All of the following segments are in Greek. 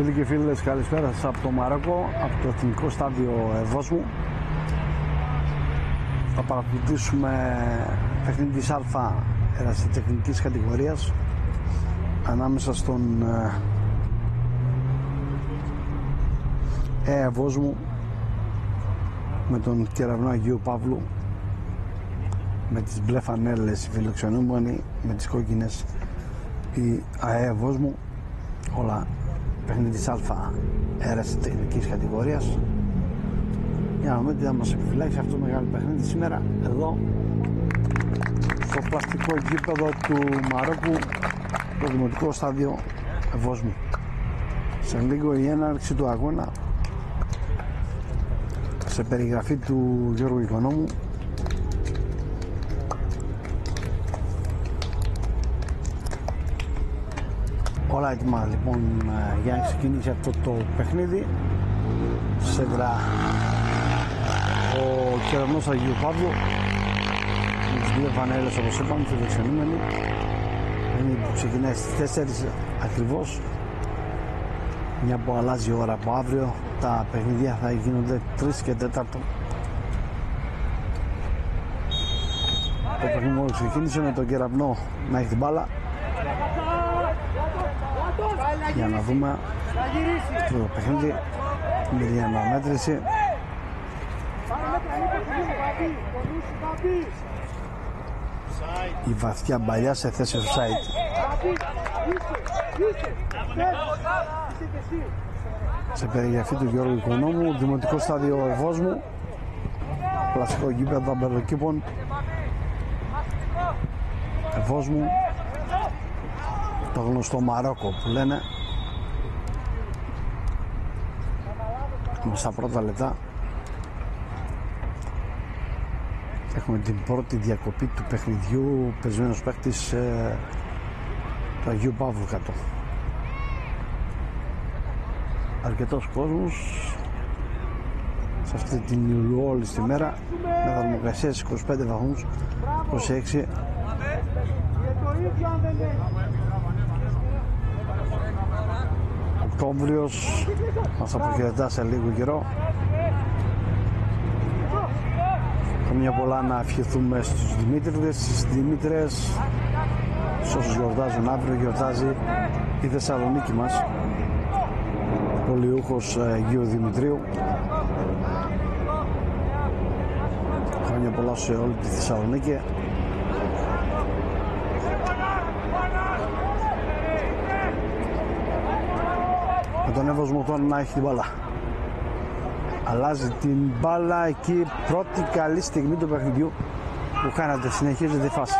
Φίλοι και φίλες, καλησπέρα σας από το Μαρόκο, από το Εθνικό Στάδιο Εβόσμου. Θα παρακολουθήσουμε παιχνίδι της Α ερασιτεχνικής κατηγορίας ανάμεσα στον Εβόσμου με τον Κεραυνό Αγίου Παύλου, με τις μπλε φανέλες οι φιλοξενούμενοι, με τις κόκκινες η ΑΕ Βόσμου. Όλα παιχνίδι της Α ερασιτεχνικής κατηγορίας. Για να δούμε τι θα μας επιφυλάξει αυτό το μεγάλο παιχνίδι σήμερα εδώ στο πλαστικό γήπεδο του Μαρόκου, το Δημοτικό Στάδιο Εβόσμου. Σε λίγο η έναρξη του αγώνα, σε περιγραφή του Γιώργου Οικονόμου. Όλα έτοιμα λοιπόν για να ξεκινήσει αυτό το παιχνίδι. Σέντρα ο Κεραυνός Αγίου Παύλου με τις μπλε φανέλες, όπως είπαμε, φιλοξενούμενοι. Είναι που ξεκινάει στις 4 ακριβώς, μια που αλλάζει η ώρα από αύριο. Τα παιχνίδια θα γίνονται 3 και 4. Το παιχνίδι μόλις ξεκίνησε με τον Κεραυνό να έχει την μπάλα. Για να δούμε το παιχνίδι με την αναμέτρηση. Η βαθιά μπαλιά σε θέση offside. Σε περιγραφή του Γιώργου Οικονόμου, Δημοτικό Στάδιο Εβόσμου, κλασικό γήπεδο αμπελοκήπων Εβόσμου, το γνωστό Μαρόκο που λένε. Στα πρώτα λεπτά έχουμε την πρώτη διακοπή του παιχνιδιού, πεσμένος παίκτης του Αγίου Παύλου κάτω. Αρκετός κόσμος σε αυτή την ηλιόλουστη μέρα, με θερμοκρασία 25 βαθμούς, 26. Οκτώβριος μας αποχαιρετά σε λίγο καιρό. Καμιά πολλά να ευχηθούμε στους Δημήτριδες, στις Δημήτρες, σε όσους γιορτάζουν. Αύριο γιορτάζει η Θεσσαλονίκη μας, πολιούχος Αγίου Δημητρίου. Καμιά πολλά σε όλη τη Θεσσαλονίκη. Με τον Εβόσμο τώρα να έχει την μπάλα. Αλλάζει την μπάλα εκεί, πρώτη καλή στιγμή του παιχνιδιού που κάνατε. Συνεχίζεται η φάση.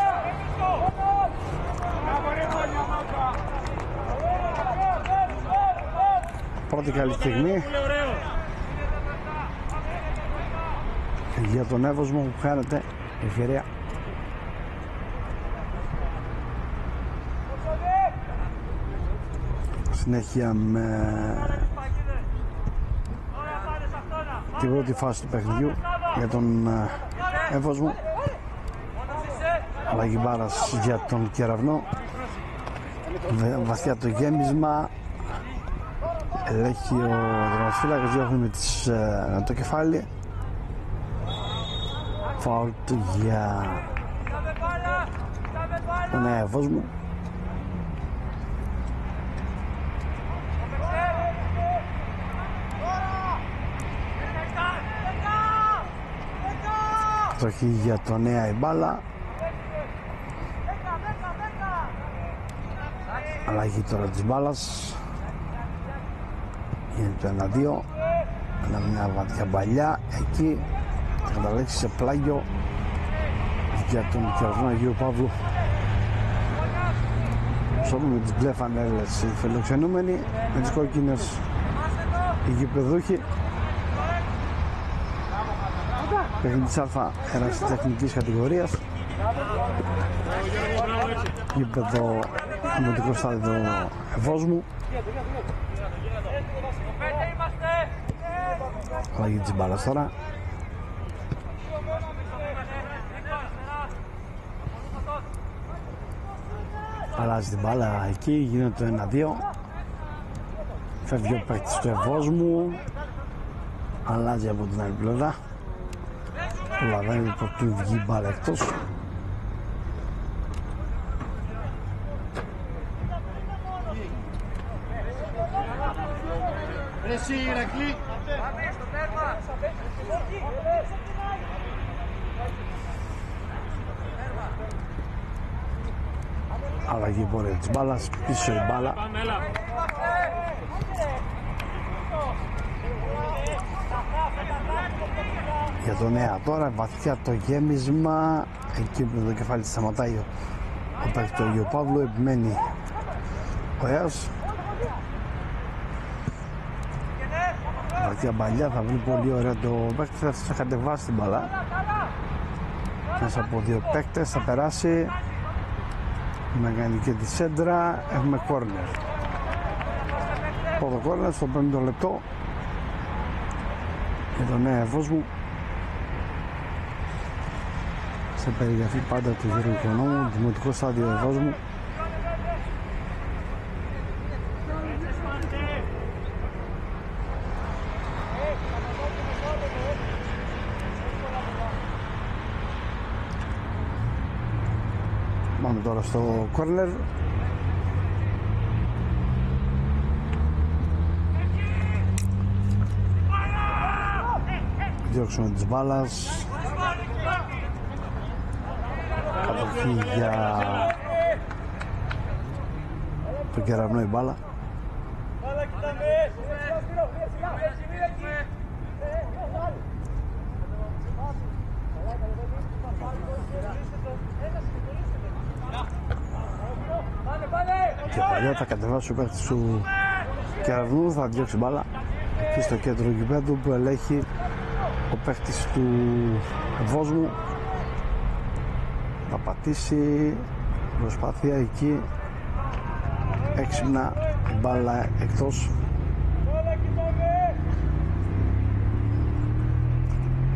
Πρώτη καλή στιγμή για τον Εβόσμο που κάνετε ευκαιρία. Συνέχεια με την πρώτη φάση του παιχνιδιού για τον Εβόσμο. Αλλαγή μπάλας για τον Κεραυνό. Βαθιά το γέμισμα. Ελέγχει ο δρομοφύλακας, διώχνει με το κεφάλι. Φάουλ του για τον Εβόσμο. Τροχή για το νέα η μπάλα. Αλλαγή τώρα της μπάλας. Είναι το 1-2. Αλλά μια βαθιά μπαλιά εκεί. Θα καταλήξει σε πλάγιο για τον Κεραυνό Αγίου Παύλου. Σώπου με τις μπλε φανέλες οι φιλοξενούμενοι, με τις κόκκινες οι γηπεδούχοι. Παιχνίδι της Α ερασιτεχνικής κατηγορίας. Γήπεδο Δημοτικό Στάδιο Εβόσμου. Αλλαγή της μπάλας τώρα. αλλάζει την μπάλα εκεί, γίνεται το 1-2. Φεύγει ο παίκτης του Ευόσμου, αλλάζει από την άλλη πλευρά, προλαβαίνει που του βγει μπάλα εκτός. Αλλαγή πορεία της μπάλας, πίσω η μπάλα. Για το νέα τώρα, βαθιά το γέμισμα, εκεί που το κεφάλι της σταματάει ο παίκτης του Αγίου Παύλου, επιμένει ο Έας. Βαθιά μπαλιά, θα βρει πολύ ωραία το παίκτη, θα κατεβάσει την μπαλά. Μέσα από δύο παίκτες θα περάσει, να κάνει και τη σέντρα, έχουμε κόρνερ. Πρώτο κόρνερ στο 5ο λεπτό για τον Νέα Ευόσμου. Σε περιγραφή πάντα του Γιώργου Οικονόμου, δημοτικό στάδιο Ευόσμου. Πάμε τώρα στο κόρνερ. Διώξουμε της μπάλας. Κατοχή για το Κεραυνό η μπάλα. Και παλιά θα κατεβάσει ο παίκτης του Κεραυνού, θα διώξει μπάλα εκεί στο κέντρο γηπέδου που ελέγχει ο παίκτης του Ευόσμου. Θα πατήσει, προσπάθεια εκεί, έξυπνα, μπάλα εκτός.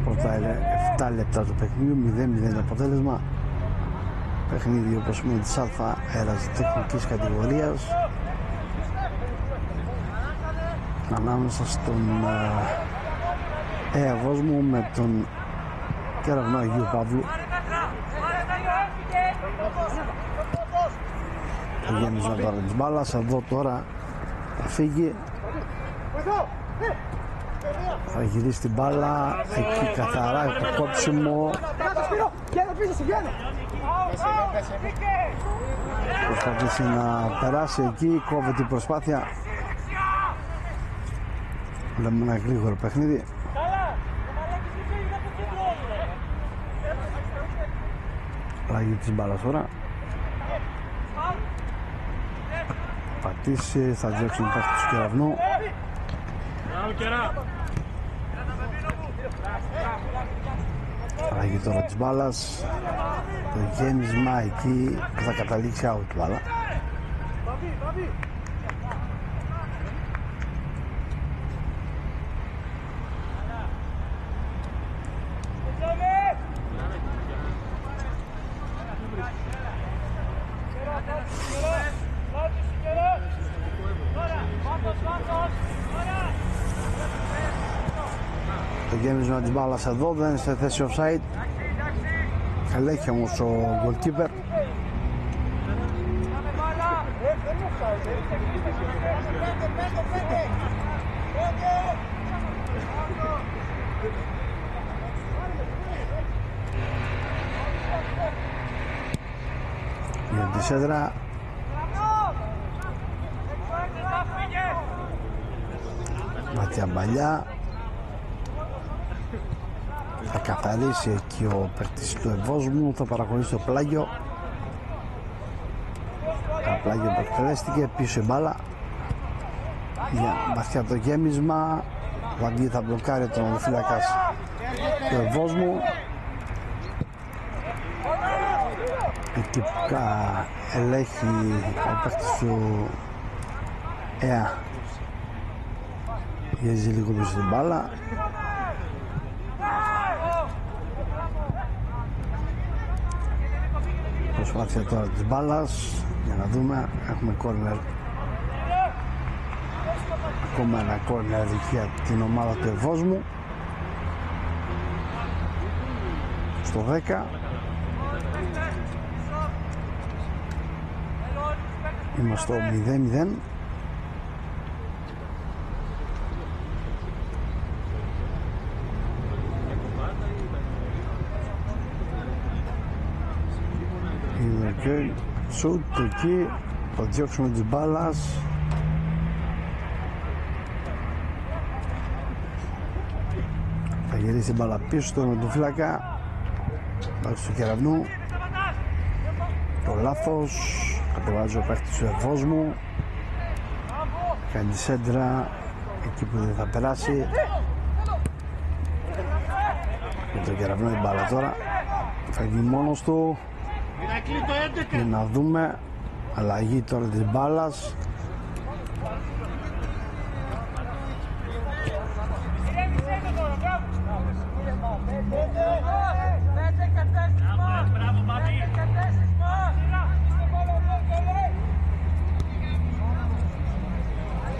Πρώτα 7 λεπτά του παιχνιδιού, 0-0 αποτέλεσμα. Παιχνίδι όπως με της Α αεραζητεχνικής κατηγορίας ανάμεσα στον Ευόσμου με τον Κεραυνό Αγίου Παύλου. Το γέμισμα τώρα της μπάλας, εδώ τώρα θα φύγει, θα γυρίσει την μπάλα, εκεί καθαρά το κόψιμο. Προσπαθήσει να περάσει εκεί, κόβεται η προσπάθεια. Βλέπουμε ένα γρήγορο παιχνίδι. Αλλαγή της μπάλας τώρα. Πατήσει, θα διώξει την πάση του Κεραυνού. Αλλαγή τώρα της μπάλας. Το γέμισμα εκεί θα καταλήξει out μπάλα. Το γέμισμα της μπάλας εδώ δεν είναι σε θέση offside. Ελέγχει όμως ο goalkeeper. Για τη σέντρα ματιά μπαλιά, θα καθαρίσει εκεί ο παίκτης του Ευόσμου, θα παραχωρήσει το πλάγιο. Το πλάγιο που εκτελέστηκε, πίσω η μπάλα για βαθιά το γέμισμα. Ο Αντί θα μπλοκάρει τον οδοφύλακας του Ευόσμου. Εκεί που ελέγχει ο παίκτης του ΕΑ, γυρίζει λίγο πίσω την μπάλα. Προσπάθεια τώρα της μπάλας, για να δούμε, έχουμε κόρνερ ακόμα ένα κόρνερ για την ομάδα του Ευόσμου. Στο 10 είμαστε στο 0-0. Είναι και σουτ εκεί, θα διώξουμε της μπάλας. Θα γυρίσει η μπάλα πίσω στον ματοφύλακα. Βάζει του Κεραυνού. Το λάθος. Κατεβάζει ο παίκτης του Ευόσμου. Κάνει σέντρα εκεί που δεν θα περάσει. Με τον Κεραυνό η μπάλα τώρα. Φεύγει μόνος του. Για να δούμε. Αλλαγή τώρα της μπάλας.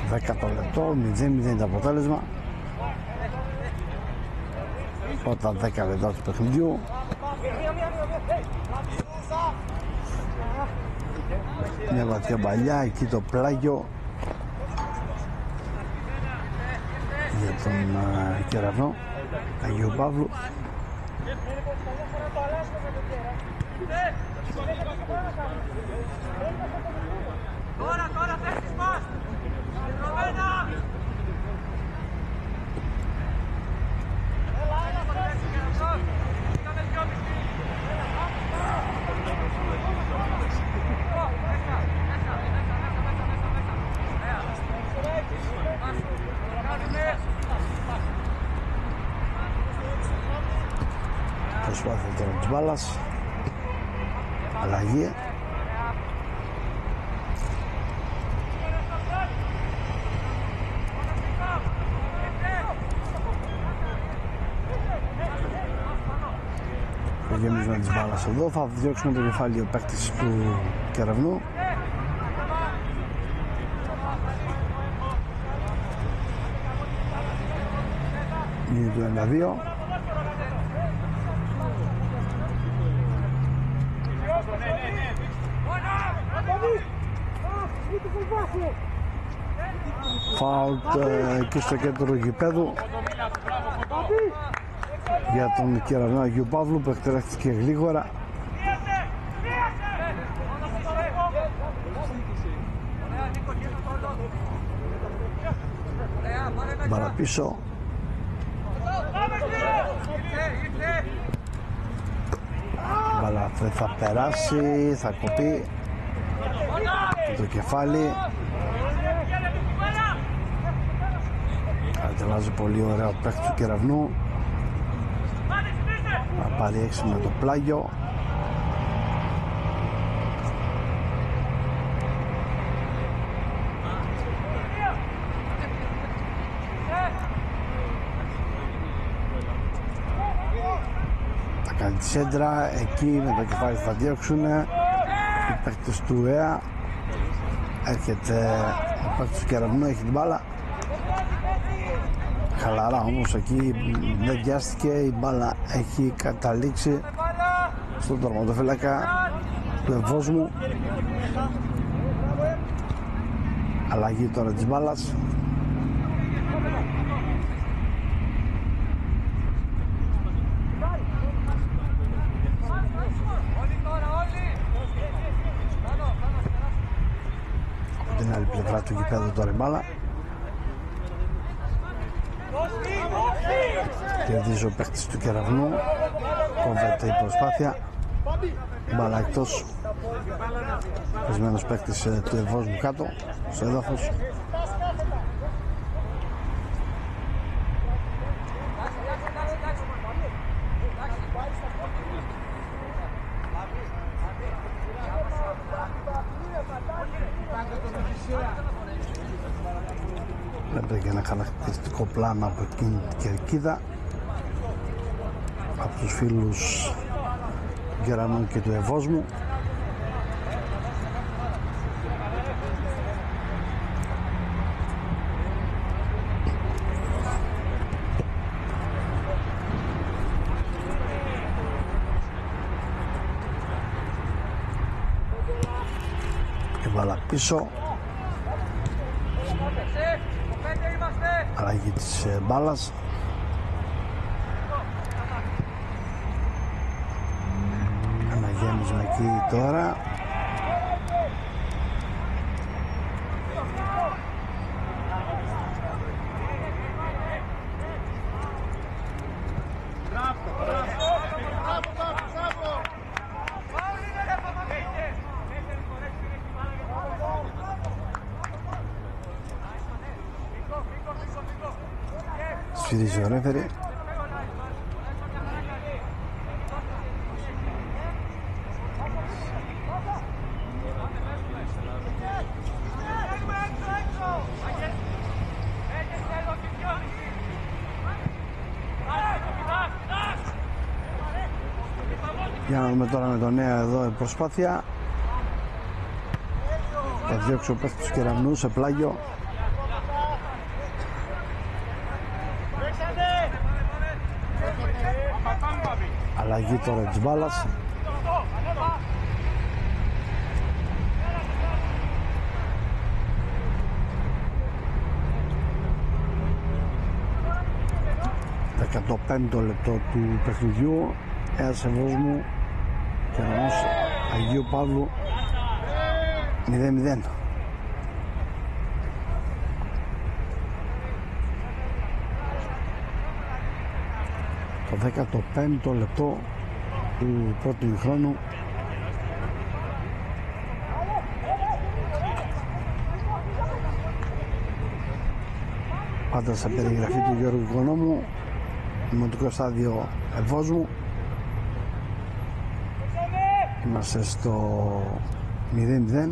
Δέκατο λεπτό, 0-0 το αποτέλεσμα. Πρώτα 10 λεπτά του παιχνιδιού. Μια βαθιά παλιά, εκεί το πλάγιο για τον Κεραυνό Αγίου Παύλου. Τώρα θέσεις μας! Ρωμένα! Προσπάθεια τώρα της μπάλας. Αλλαγή. Το γεμίζουμε της μπάλας εδώ. Θα διώξουμε το κεφάλι ο παίκτης του Κεραυνού. Είναι το 1-2. Φάουλ εκεί στο κέντρο του γηπέδου για τον Κεραυνό Αγίου Παύλου που εκτελέχθηκε γρήγορα. Μπάλα πίσω. Μπάλα θα περάσει, θα κοπεί το κεφάλι. Κατεβάζει πολύ ωραία ο παίκτης του Κεραυνού. Θα πάρει έξι με το πλάγιο. Θα κάνει τη σέντρα, εκεί με το κεφάλι θα διώξουν οι παίκτες του ΕΑ. Έρχεται ο παίκτης του Κεραυνού, έχει την μπάλα. Χαλαρά όμως εκεί δεν βιάστηκε, η μπάλα έχει καταλήξει στον τερματοφύλακα του Ευόσμου. Αλλαγή τώρα της μπάλας. Από την άλλη πλευρά του γηπέδου τώρα η μπάλα. Κερδίζει ο παίκτης του Κεραυνού. Κόβεται η προσπάθεια. Μπάλα εκτός. Πεσμένος παίκτης του Ευόσμου κάτω στο έδαφος. Βλέπετε και ένα χαρακτηριστικό πλάνο από εκείνη την κερκίδα από τους φίλους του Κεραυνού και του Ευόσμου. μπάλα πίσω. Αλλαγή της μπάλας. Αναγέμισμα εκεί τώρα. Σφυρίζει ο ρέφερι. Για να δούμε τώρα με τον νέο εδώ η προσπάθεια. Θα διώξει ο παίκτης του Κεραυνού σε πλάγιο. Αλλαγή τώρα της μπάλας. Το 15ο λεπτό του παιχνιδιού. Ένας Ευόσμου Κεραμνός Αγίου Παύλου 0-0. Το 15ο λεπτό του πρώτου ημιχρόνου. Πάντα σε περιγραφή του Γιώργου Οικονόμου. Δημοτικό στάδιο Ευόσμου. Είμαστε στο 0-0.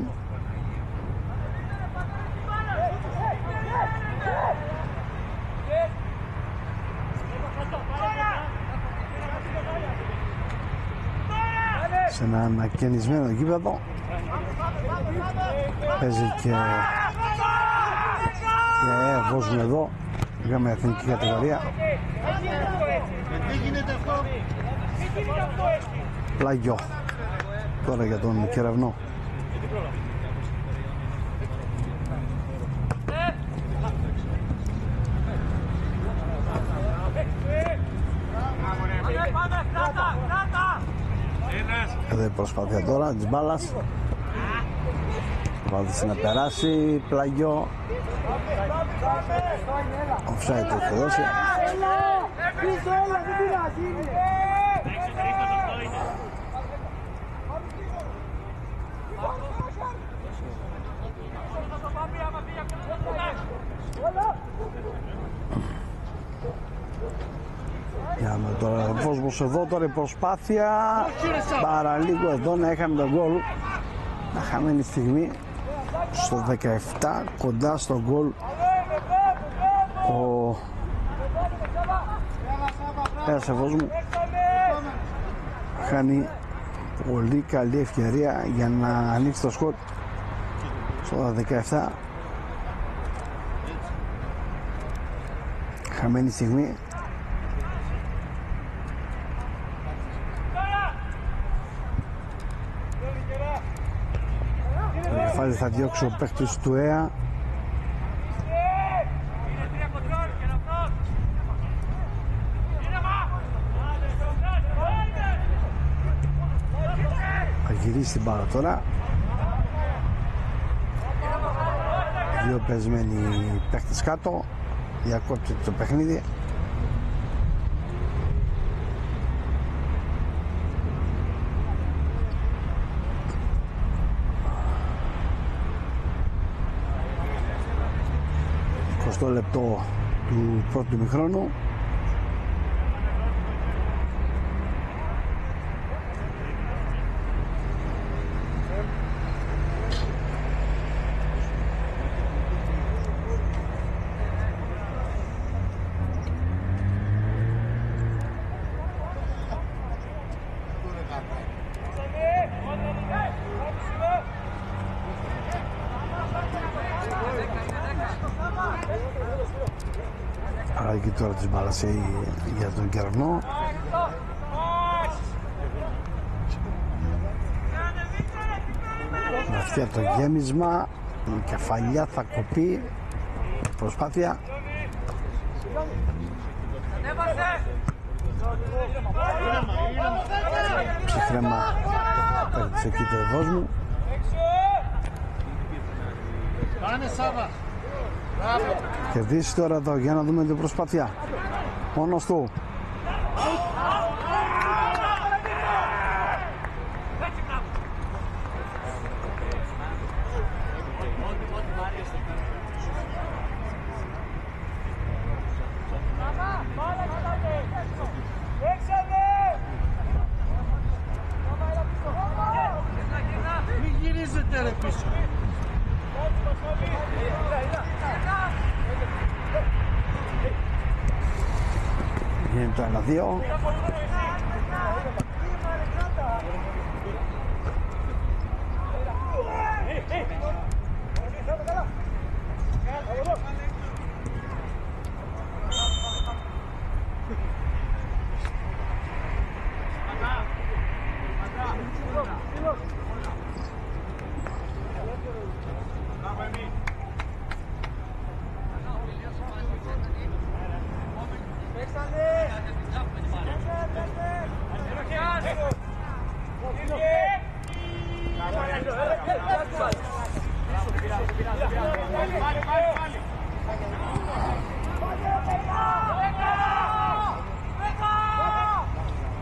Σε ένα ανακαινισμένο γήπεδο. Παίζει και Ευόσμου εδώ. Είχαμε εθνική κατηγορία. Πλάγιο τώρα για τον Κεραυνό. Εδώ η προσπάθεια τώρα της μπάλας. Προσπάθησε να περάσει. Πλάγιο. Offside το έχει δώσει. Για με τώρα ο κόσμος εδώ τώρα η προσπάθεια. Παραλίγο εδώ να είχαμε τον γκολ. Να χαμένη στιγμή στο 17 κοντά στο γκολ. Ο Έσεβος μου χάνει πολύ καλή ευκαιρία για να ανοίξει το σκορ στο 17. Χαμένη στιγμή. Η φάση θα διώξει ο παίκτης του ΕΑ. Θα γυρίσει την μπάλα τώρα. Δύο πεσμένοι παίκτες κάτω. Διακόπτει το παιχνίδι. Στο λεπτό του πρώτου ημιχρόνου. Αλλαγή τώρα της μπάλας για τον Κεραυνό. Να Βαθιά το γέμισμα, η κεφαλιά θα κοπεί, προσπάθεια. Ψυχρέμα παίρνεις εκεί το εδώς μου. Κερδίσει τώρα εδώ για να δούμε την προσπάθεια. Μόνος του. Μην γυρίζετε ρε πίσω. Γίνεται το 1-2.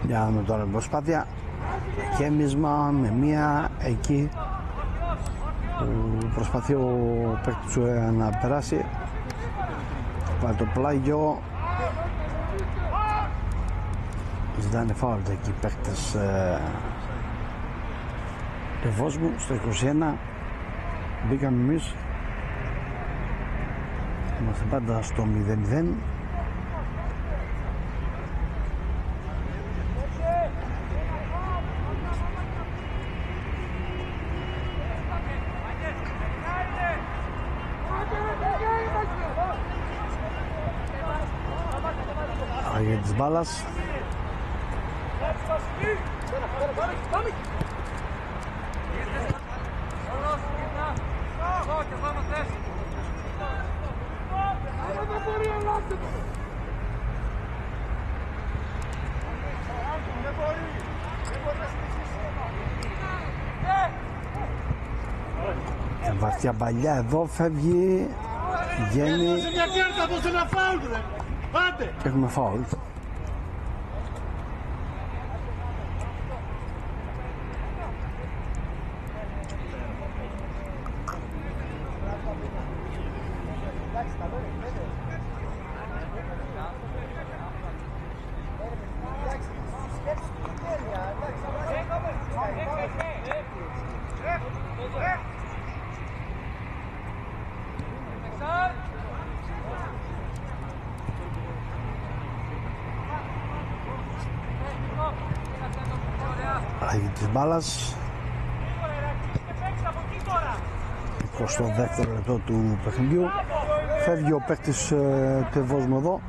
Για να δούμε τώρα την προσπάθεια. Γέμισμα με μία εκεί που προσπαθεί ο παίκτης του να περάσει. Πάει το πλάγιο. Ζητάνε φάουλ εκεί οι παίκτες του Βόσμου στο 21. Μπήκαμε εμείς. Είμαστε πάντα στο 0-0. Άγια της μπάλας. Βαθιά παλιά εδώ φεύγει. Βγαίνει. Έχουμε φάουλ. Άγια της μπάλας. 22ο λεπτό του παιχνιδιού. Φεύγει ο παίκτης του Βόσμου εδώ.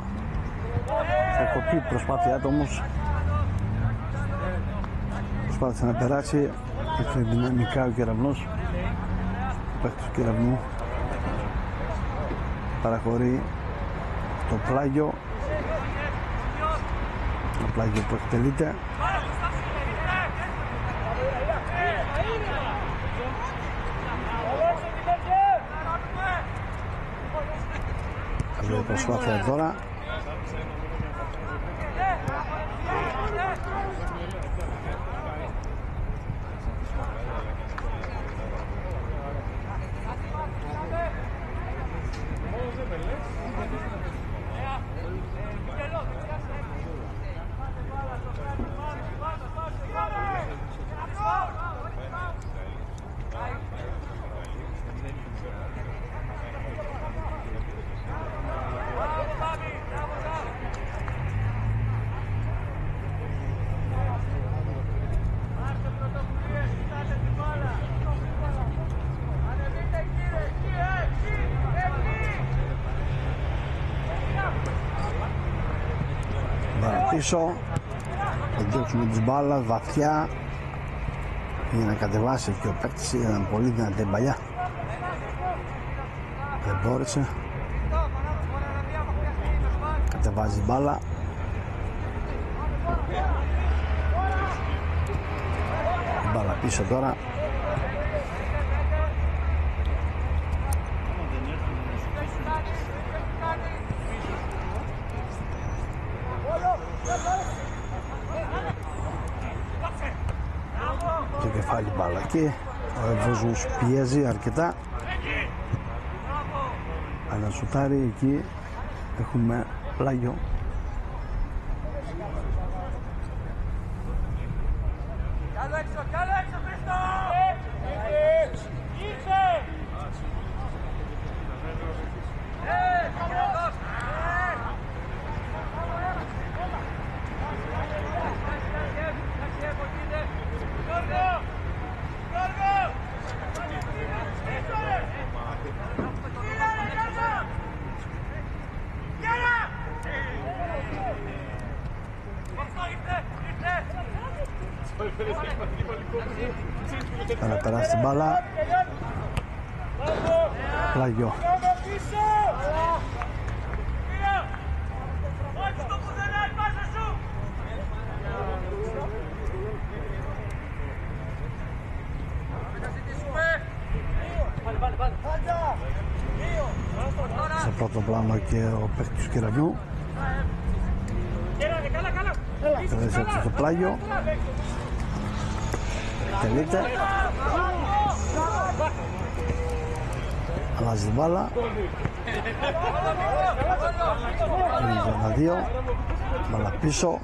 Θα κοπεί η προσπάθειά του όμως. Προσπάθησε να περάσει. Ήρθε δυναμικά ο Κεραυνός. Ο παίκτης του Κεραυνού παραχωρεί το πλάγιο. Το πλάγιο που εκτελείται. Καλή προσπάθεια τώρα. Πίσω, θα διώξουμε τις μπάλας βαθιά. για να κατεβάσει και ο παίκτης, ήταν πολύ δυνατή παλιά, δεν μπόρεσε, κατεβάζει μπάλα, μπάλα πίσω τώρα, το κεφάλι μπάλα και ο Ευόσμος πιέζει αρκετά, αλλά σουτάρει, εκεί έχουμε πλάγιο. Θα περάσει την μπάλα, πλάγιο. Σε πρώτο πλάνο και ο παίκτης του Κεραυνού, περάσει από το πλάγιο, τελείται, αλλάζει την μπάλα, είναι 1-2, μπάλα πίσω,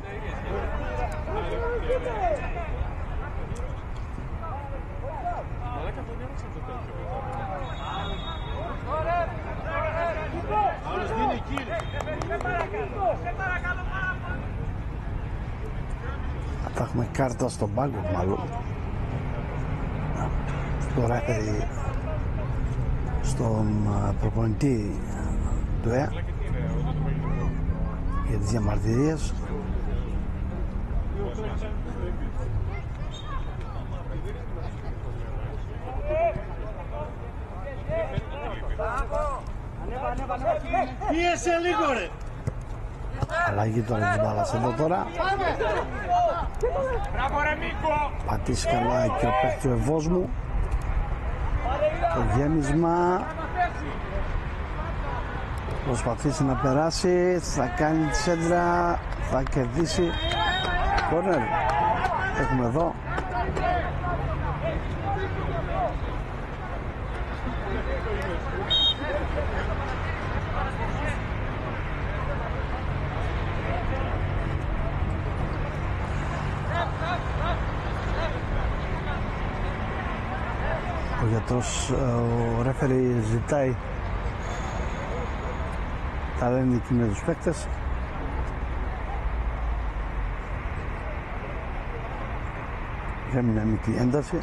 θα έχουμε κάρτα στον πάγκο μάλλον, στο ρέφερι, στον προπονητή του ΕΑ για τις διαμαρτυρίες. Πίεσε λίγο ρε! Αλλαγή τώρα της μπάλας εδώ τώρα. Πατήσει καλά και ο παίκτης του Ευόσμου. Το γέμισμα. Προσπαθήσει να περάσει. Θα κάνει τη σέντρα. Θα κερδίσει. Κόρνερ. Έχουμε εδώ. Ο γιατρός, ο ρέφερι ζητάει τα λένε εκεί με τους παίκτες. Για μια μικρή ένταση.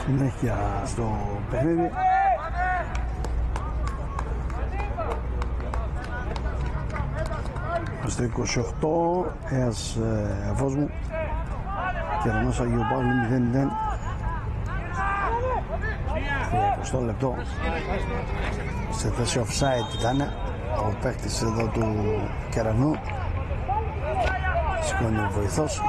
Συνέχεια στο παιχνίδι. Στο 28 ΕΑΣ Ευόσμου και Ρανός Αγίου Παύλου 0-0. 20 λεπτό σε θέση offside ήταν ο παίκτης εδώ του Κεραυνού. Σηκώνει ο βοηθός.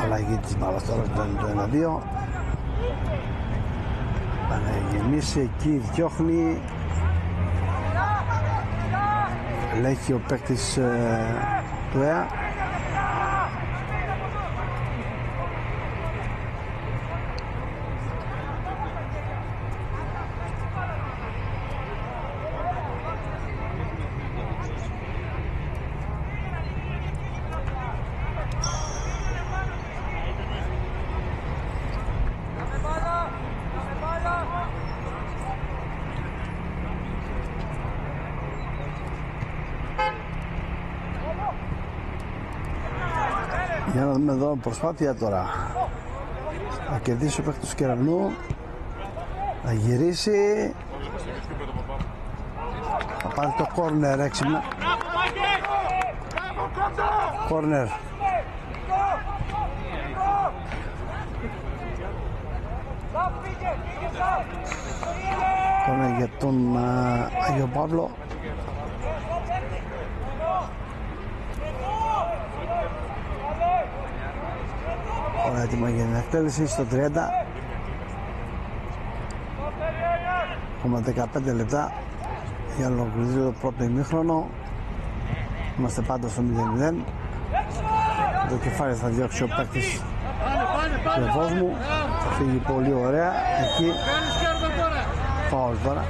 Αλλαγή της μπάλας τώρα το 1-2. Θα γεμίσει εκεί, διώχνει. Ελέγχει ο παίκτης του ΕΑ. Για να δούμε εδώ προσπάθεια τώρα. Θα κερδίσει ο παίκτης του Κεραυνού. Θα γυρίσει. Θα πάρει το κόρνερ έξυπνα. Κόρνερ. Κόρνερ για τον Άγιο Παύλο. Ωραία, έτοιμα για την εκτέλεση στο 30. Ακόμα 15 λεπτά για να ολοκληρωθεί το πρώτο ημίχρονο. Είμαστε πάντα στο 0-0. Το κεφάλι θα διώξει ο παίκτης του Ευόσμου. Θα φύγει πολύ ωραία. Εκεί φάουλ τώρα.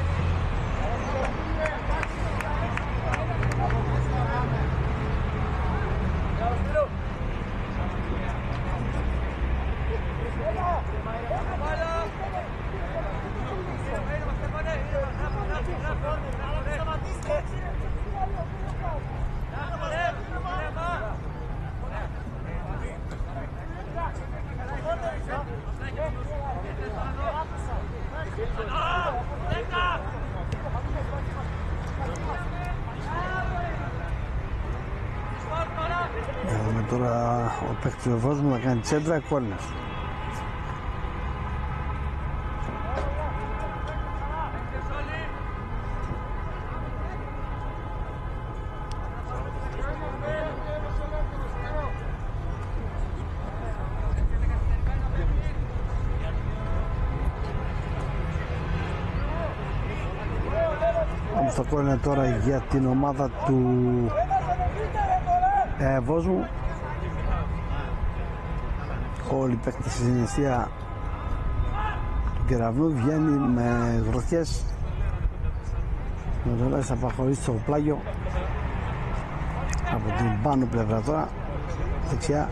Τώρα ο παίκτης του Ευόσμου να κάνει τσέντρα, κόρνερ. Όμως το κόρνερ τώρα για την ομάδα του Ευόσμου. Όλοι οι παίκτες στη συναισθία του Κεραυνού βγαίνει με γροθιές. Ο Ζολάς θα προχωρήσει στο πλάγιο από την πάνω πλευρά τώρα, δεξιά.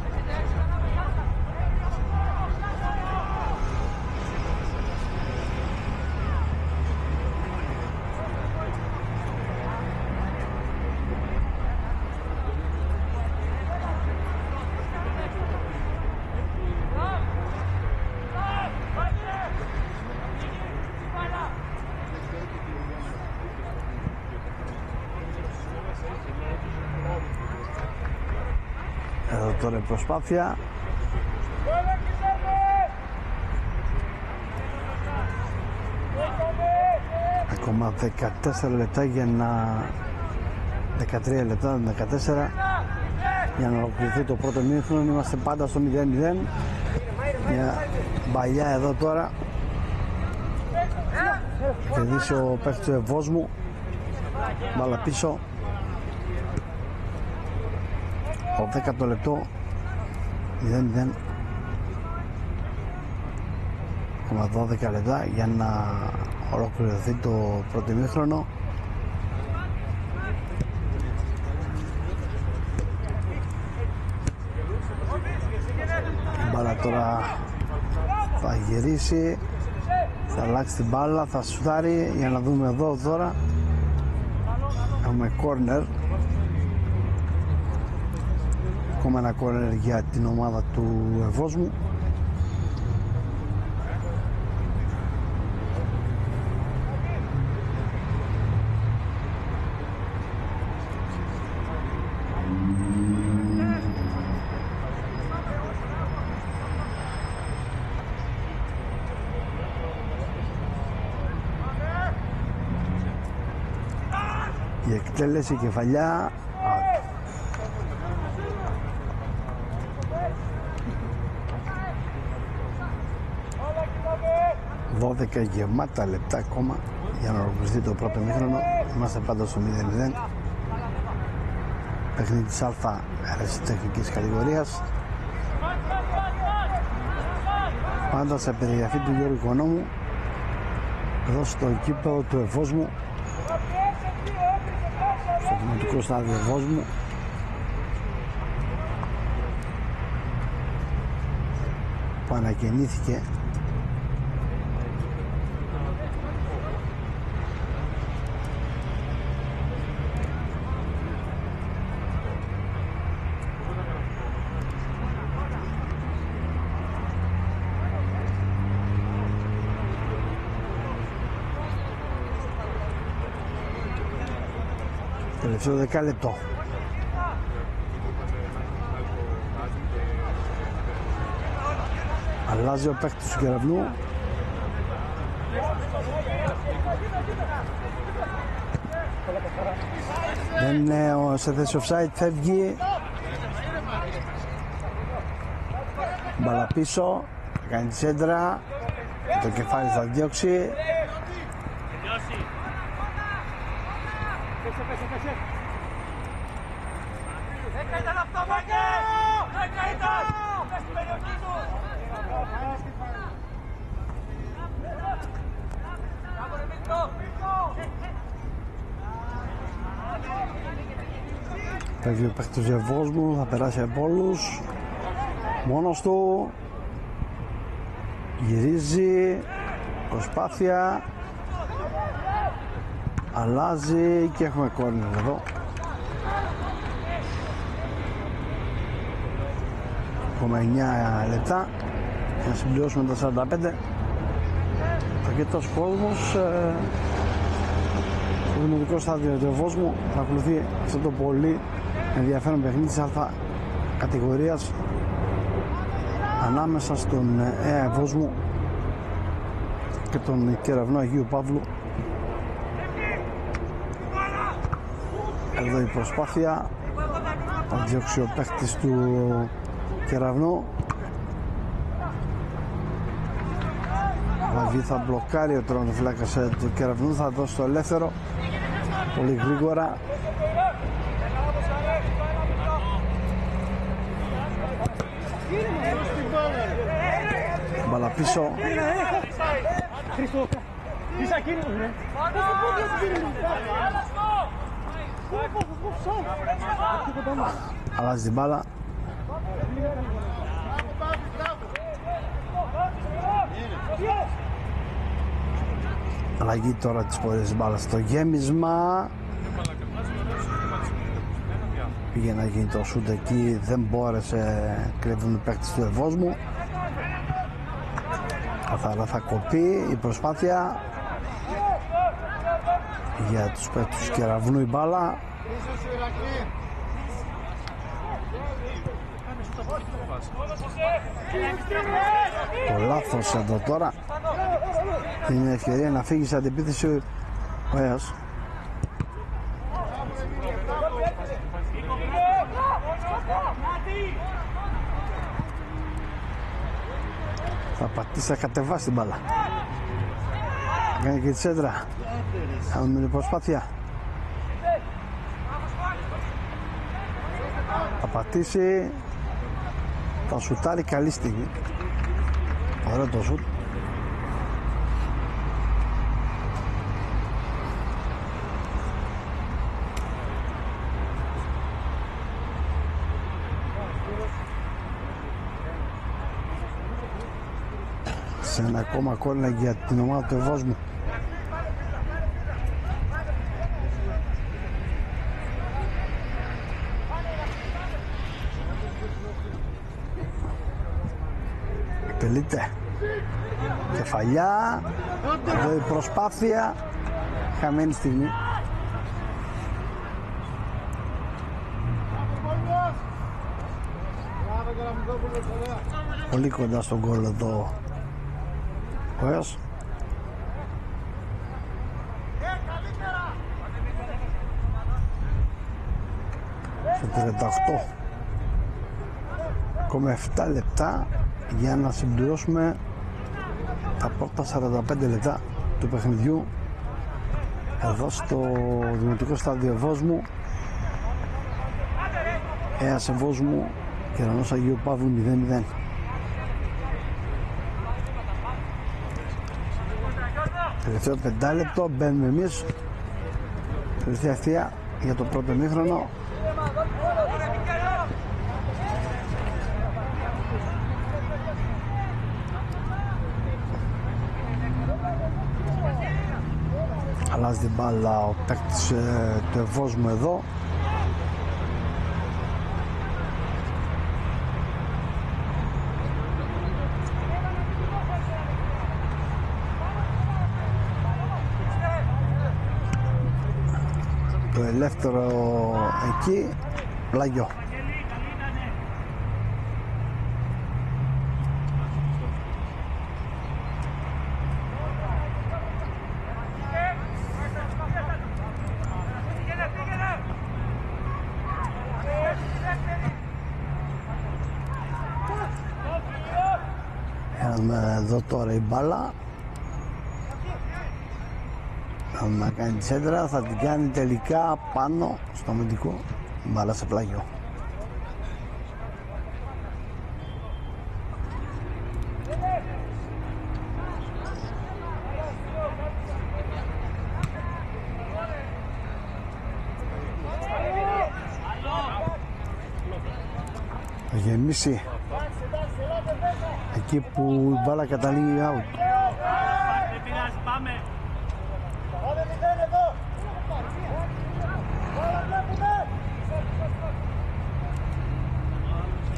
Εδώ τώρα η προσπάθεια. Ακόμα 14 λεπτά για να... 13 λεπτά, 14 για να ολοκληρωθεί το πρώτο μήχρονο. Είμαστε πάντα στο 0-0. Μια μπαλιά εδώ τώρα. Κερδίσει ο παίκτης του Ευόσμου. Μπάλα πίσω. Το 10ο λεπτό 0-0. Ακόμα 12 λεπτά για να ολοκληρωθεί το πρώτο ημίχρονο. Η μπάλα τώρα θα γυρίσει, θα αλλάξει την μπάλα, θα σουτάρει. Για να δούμε εδώ τώρα. Έχουμε κόρνερ. Ακόμα ένα κόρνερ για την ομάδα του Ευόσμου. Η εκτέλεση κεφαλιά. 12 γεμάτα λεπτά ακόμα για να ολοκληρωθεί το πρώτο ημίχρονο. Είμαστε πάντα στο 0-0. Παιχνίδι της Α αερασιτεχνικής κατηγορίας. Πάντα σε περιγραφή του Γιώργου Οικονόμου εδώ στο κήπεδο του Ευόσμου, στο δημοτικό στάδιο Ευόσμου, που ανακαινήθηκε Τελευταίο δεκάλεπτο. Αλλάζει ο παίκτης του Κεραυνού. Δεν είναι σε θέση offside, φεύγει. Μπαλά πίσω, θα κάνει τη σέντρα. Το κεφάλι θα διώξει. Παίζει ο παίκτης του Ζεβόσμου, θα περάσει από όλους. Μόνος του. Γυρίζει. Προσπάθεια. Αλλάζει και έχουμε κόρνερ εδώ. Ακόμα 9 λεπτά για να συμπληρώσουμε τα 45. Αρκετός κόσμος στο δημοτικό στάδιο του Βόσμου. Θα ακολουθεί αυτό το πολύ ενδιαφέρον παιχνίδι της Α κατηγορίας ανάμεσα στον ΕΑ Βόσμου και τον Κεραυνό Αγίου Παύλου. Εδώ η προσπάθεια, θα διώξει ο παίκτης του Κεραυνού. Δηλαδή θα μπλοκάρει ο τερματοφύλακας του Κεραυνού, θα δώσει το ελεύθερο πολύ γρήγορα. Μπαλά πίσω. Αλλάζει την μπάλα. Αλλαγή τώρα της πορείας της μπάλας στο γέμισμα. Πήγε να γίνει το σούτ εκεί, δεν μπόρεσε, κρύβουν οι παίκτες του Ευόσμου. Καθαρά θα κοπεί η προσπάθεια για τους παίκτες του Κεραυνού η μπάλα. Το λάθος εδώ τώρα. Είναι ευκαιρία να φύγει σε αντιπίθεση ο Έας. Θα πατήσει, θα κατεβάσει την μπάλα. Θα κάνει και τη σέντρα. Θα δούμε την προσπάθεια. Θα πατήσει. Θα σουτάρει, καλή στιγμή. Ωραίο το σουτ. Σε ένα ακόμα κόρνερ για την ομάδα του Ευόσμου. Εκτελείται. Κεφαλιά. Εδώ η προσπάθεια. Χαμένη στιγμή. Πολύ κοντά στον γκολ εδώ ο Έας. Στο 38. Ακόμα 7 λεπτά για να συμπληρώσουμε τα πρώτα 45 λεπτά του παιχνιδιού εδώ στο δημοτικό στάδιο Βόσμου. Έας Βόσμου, Κεραυνός Αγίου Παύλου 0-0. Τελευταίο 5 λεπτό, μπαίνουμε εμείς. Τελευταία ευθεία για το πρώτο ημίχρονο. Αλλάζει την μπάλα ο παίκτης του Ευόσμου εδώ. Το ελεύθερο εκεί, πλάγιο. Εδώ τώρα η μπάλα να κάνει τη σέντρα, θα την κάνει τελικά πάνω στο αμυντικό, μπάλα σε πλάγιο. Θα γεμίσει εκεί που η μπάλα καταλήγει out.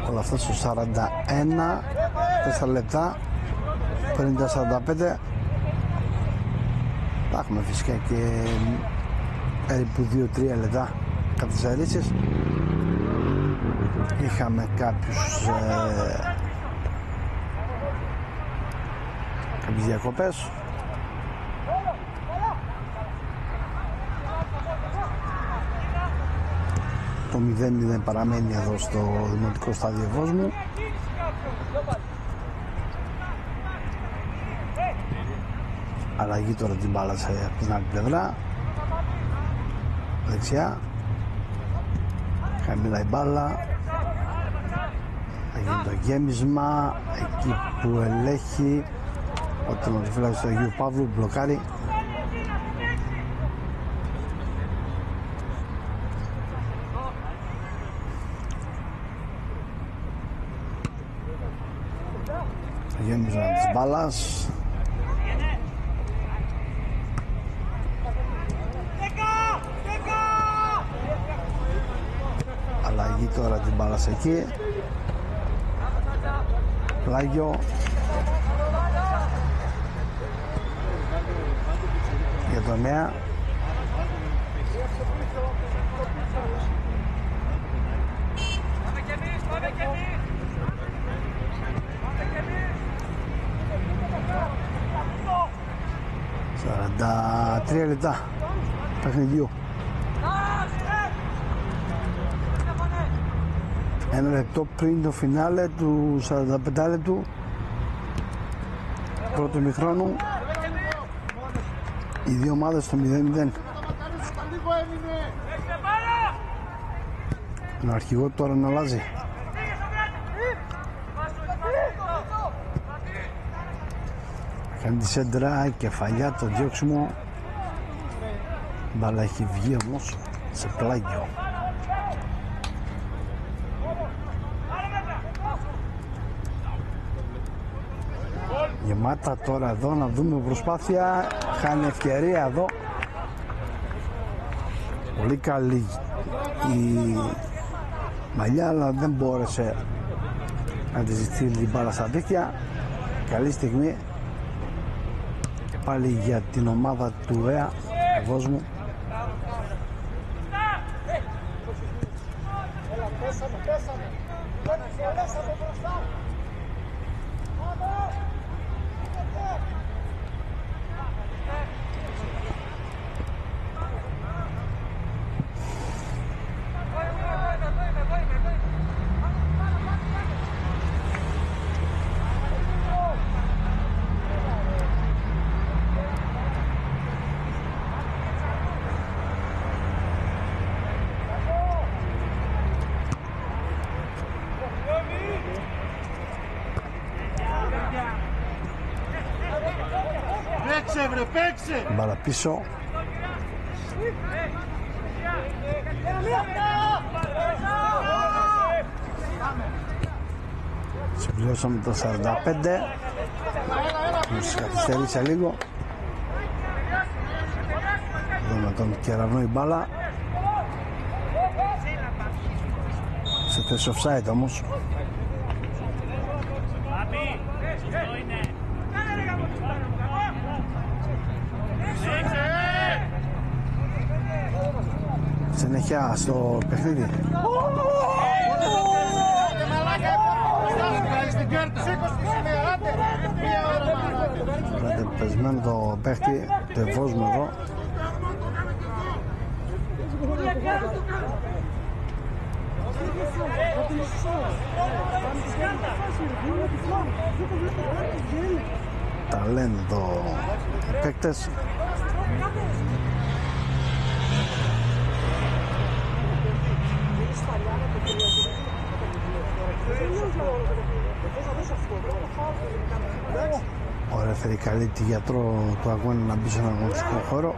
Όλα αυτά στο 41, 4 λεπτά, πριν τα 45. Θα έχουμε φυσικά και περίπου 2-3 λεπτά καθυστερήσεις. Είχαμε κάποιες διακοπές. Το 0-0 παραμένει εδώ στο δημοτικό στάδιο Βόσμου. Αλλαγή τώρα την μπάλα από την άλλη πλευρά, δεξιά, χαμηλά η μπάλα, θα γίνει το γέμισμα εκεί που ελέγχει ο τερματοφύλακας του Αγίου Παύλου, μπλοκάρει. Γέμισμα της μπάλας. Αλλαγή τώρα την μπάλας εκεί. Πλάγιο. Για το νέα. Τα 3 λεπτά παιχνιδιού. Ένα λεπτό πριν το φινάλε του 45 λεπτού πρώτου ημιχρόνου. Οι δύο ομάδες στο 0-0. Ο αρχηγό τώρα να αλλάζει. Κάνει τη σέντρα, κεφαλιά, το διώξιμο. Μπάλα έχει βγει όμως σε πλάγιο. Γεμάτα τώρα εδώ, να δούμε προσπάθεια. Χάνει ευκαιρία εδώ. Πολύ καλή η μαλλιά, αλλά δεν μπόρεσε να τη στείλει την μπάλα στα δίκτυα. Καλή στιγμή πάλι για την ομάδα του ΕΑ Βόσμου. Μπάλα πίσω. Συμπληρώσαμε το 45. Μας καθυστερήσε λίγο. Εδώ με τον κεραυνό η μπάλα. Σε θέση offside όμως. συνέχεια στο παιχνίδι. Βλέπετε πεσμένο το παίχτη, το Ευόσμου εδώ. Ταλέντο παίκτες. Ο ρεφερή καλεί τη γιατρό του αγώνα να μπει σε έναν αγωνιστικό χώρο.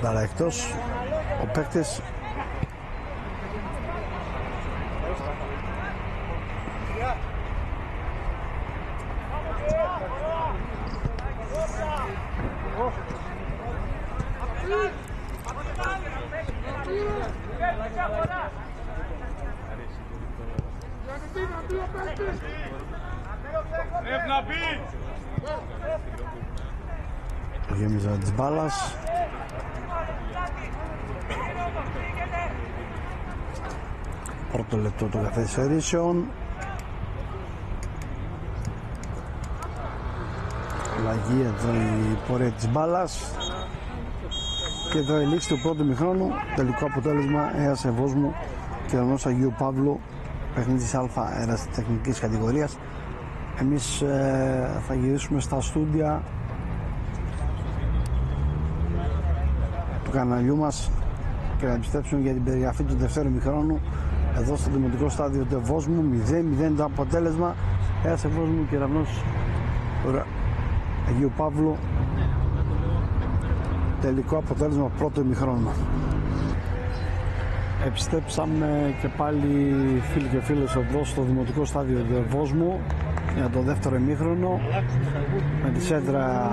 Μπάλα εκτός, ο παίκτης. Το γέμιζα της μπάλας. Πρώτο λεπτό των καθυστερήσεων. Αλλαγή εδώ η πορεία της μπάλας. Και εδώ η λήξη του πρώτου μηχρόνου. Τελικό αποτέλεσμα Αίας Ευόσμου και Ορεινός Αγίου Παύλου. Παιχνίδι Α αεραστεχνικής κατηγορίας. Εμείς θα γυρίσουμε στα στούντια του καναλιού μας και να επιστρέψουμε για την περιγραφή του δευτέρου μηχρόνου εδώ στο δημοτικό στάδιο του Ευόσμου. 0-0 το αποτέλεσμα. Αίας Ευόσμου και Ορεινός Αγίου Παύλου. Τελικό αποτέλεσμα πρώτο ημιχρόνο. Επιστρέψαμε και πάλι φίλοι και φίλες εδώ στο δημοτικό στάδιο του Ευόσμου για το δεύτερο ημίχρονο με τη σέντρα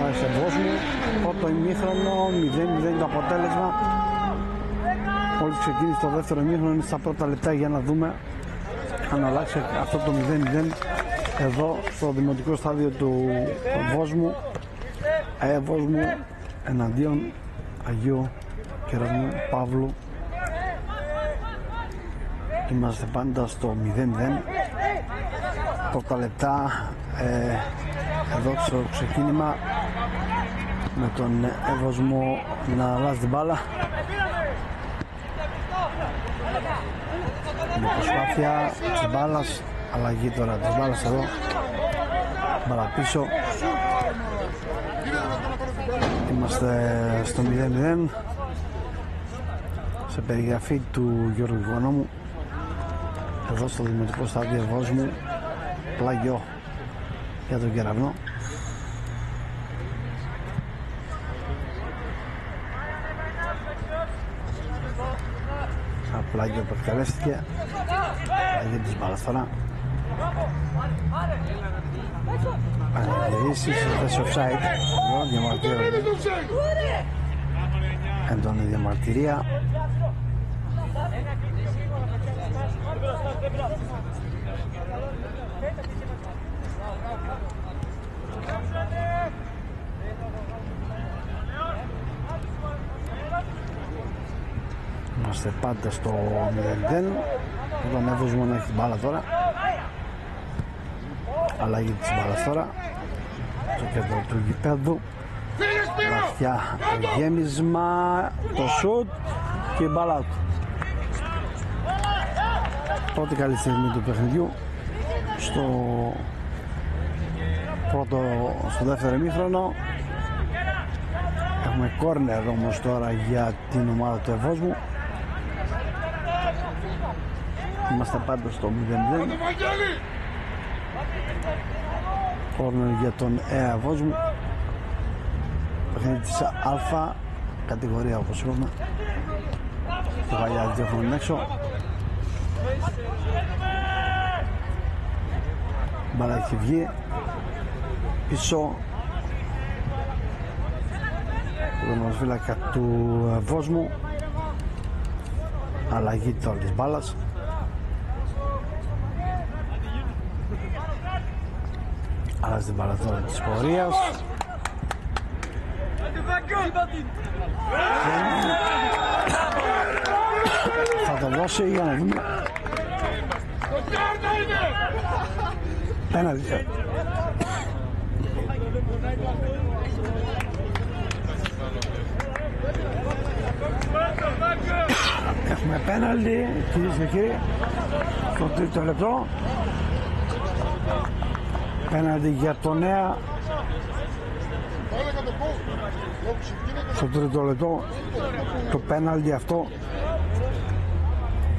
Αίας Ευόσμου. Πρώτο ημίχρονο 0-0 το αποτέλεσμα. Μόλις ξεκίνησε το δεύτερο ημίχρονο, είναι στα πρώτα λεπτά για να δούμε αν αλλάξει αυτό το 0-0 εδώ στο δημοτικό στάδιο του Ευόσμου. Ευόσμου εναντίον Αγίου Κεραμνού Παύλου. Είμαστε πάντα στο 0-0. Πρώτα λεπτά εδώ στο ξεκίνημα με τον Ευόσμο να αλλάζει την μπάλα. Με προσπάθεια της μπάλας, αλλαγή τώρα της μπάλας εδώ. Μπάλα πίσω. Είμαστε στο 0-0. Σε περιγραφή του Γιώργου Οικονόμου εδώ στο δημοτικό στάδιο Ευόσμου. Πλάγιο για τον Κεραυνό. Πλάγιο που εκτελέστηκε. Πλάγιο της μπάλας τώρα. Αναγυρίσεις σε θέση offside. Εδώ διαμαρτύρω. Έντονη διαμαρτυρία. Είμαστε πάντα στο 0-0. Τον Ευόσμο να έχει την μπάλα τώρα. Αλλαγή της μπάλας τώρα. Στο κέντρο του γηπέδου. Βαθιά γέμισμα. Το σουτ και η μπάλα του. Πρώτη καλή στιγμή του παιχνιδιού. Στο δεύτερο ημίχρονο. Έχουμε κόρνερ όμως τώρα για την ομάδα του Ευόσμου. Είμαστε πάντα στο 0-0. Κόρνερ για τον Ευόσμου. Παιχνίδι της Α κατηγορία όπως είπαμε. Το Γαλιάδη έχουν έξω. Μπάλα έχει βγει πίσω τον οσφύλακα του Βόσμου. Αλλαγή τώρα της μπάλας. Αλλάζει την μπάλα τώρα της πορείας. Θα το δώσει για να δούμε. Πέναλτι. Έχουμε πέναλτι, κυρίες και κύριοι, στο τρίτο λεπτό. Πέναλτι για το Νέα. Στο τρίτο λεπτό το πέναλτι αυτό,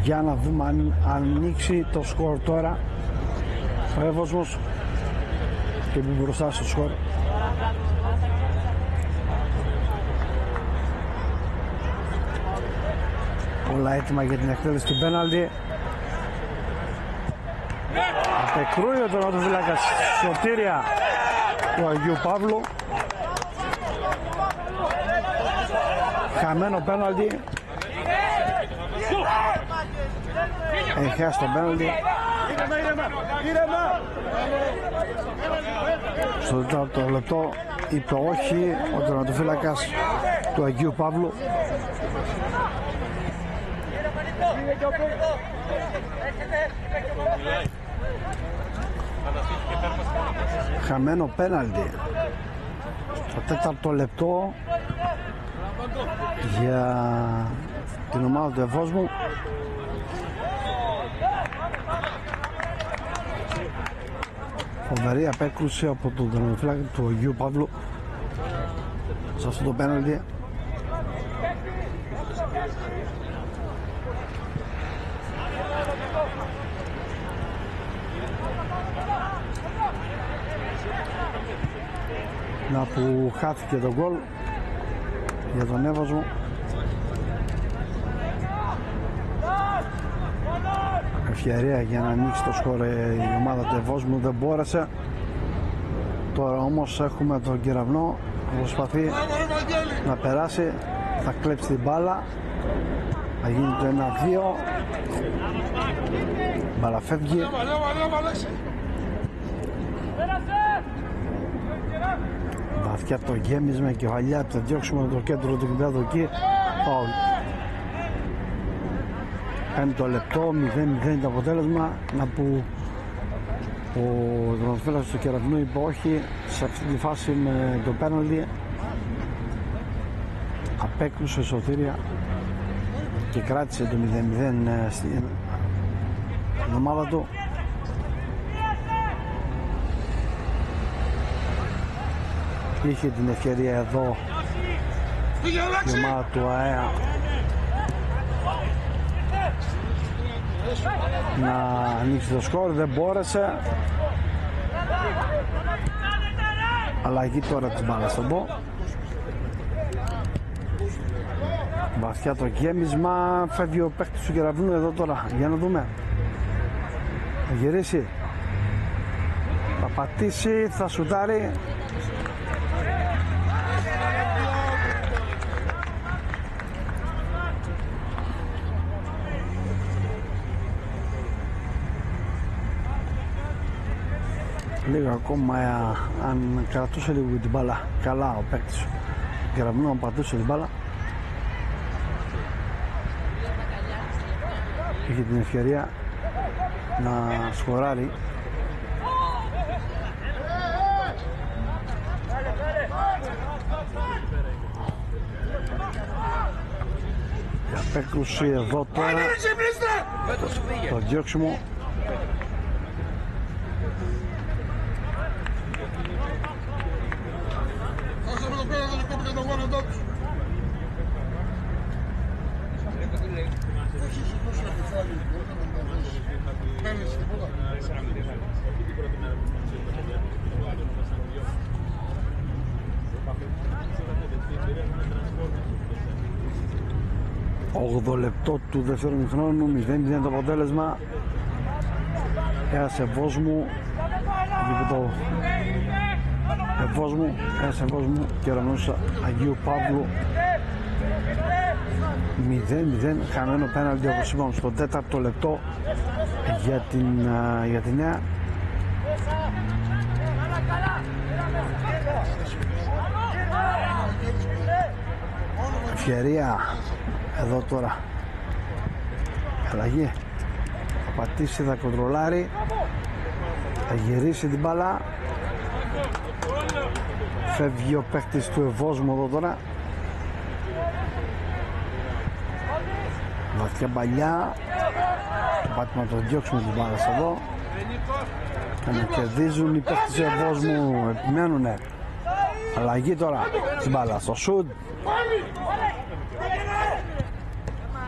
για να δούμε αν ανοίξει το σκορ τώρα ο Εύωσμος και μπει μπροστά στο σκορ. Όλα έτοιμα για την εκτέλεση του πέναλτι. Απεκρούει ο τερματοφύλακας σωτήρια του Αγίου Παύλου. Χαμένο πέναλτι. Έχει χάσει το πέναλτι. Στο τέταρτο λεπτό είπε όχι ο τερματοφύλακας του Αγίου Παύλου. Χαμένο πέναλτι στο τέταρτο λεπτό για την ομάδα του Ευόσμου. Φοβερή απέκρουση από τον τερματοφύλακα του Αγίου Παύλου σε αυτό το πέναλτι. Να που χάθηκε το γκολ για τον Εύωσμο. Ευκαιρία για να ανοίξει το σκορ η ομάδα του Εύωσμου, δεν μπόρεσε. Τώρα όμως έχουμε τον Κεραυνό που προσπαθεί να περάσει, θα κλέψει την μπάλα, θα γίνει το 1-2. Μπάλα φεύγει. Βαθιά το γέμισμα και βαλιά, θα διώξουμε το κέντρο του κυπέδου εκεί. Φάουλ. Πέμπτο λεπτό, 0-0 το αποτέλεσμα. Να που ο τερματοφύλακας του Κεραυνού είπε όχι σε αυτή τη φάση με το πέναλτι. Απέκρουσε σωτήρια και κράτησε το 0-0 στην ομάδα του. Είχε την ευκαιρία εδώ η ομάδα του ΑΕΑ να ανοίξει το σκορ, δεν μπόρεσε. Αλλαγή τώρα της μπάλας στον Μπο. Βαθιά το γέμισμα, φεύγει ο παίκτης του Κεραυνού εδώ τώρα, για να δούμε. Θα γυρίσει, θα πατήσει, θα σουτάρει. Λίγο ακόμα, αν κρατούσε λίγο την μπάλα καλά ο παίκτης του Κεραυνού, αν πατούσε την μπάλα, είχε την ευκαιρία να σκοράρει. Η απέκρουση εδώ τώρα, το διώξιμο. Όγδοο λεπτό του δεύτερου χρόνου, 0-0 το αποτέλεσμα. Έχασε Βόσμου γήπεδο Ευόσμου, ένας Ευόσμου και Ορανός Αγίου Παύλου 0-0, χαμένο πέναλτι όπως είπαμε στο 4ο λεπτό για τη Νέα. Ευκαιρία εδώ τώρα, αλλαγή, θα πατήσει, θα κοντρολάρει, θα γυρίσει την μπάλα, φεύγει ο παίκτης του Ευόσμου εδώ τώρα, βαθιά παλιά, το πάτημα το διώξουμε την μπάλα εδώ και να κερδίζουν οι παίκτες του Ευόσμου, επιμένουνε. Αλλαγή τώρα την μπάλα στο σουτ,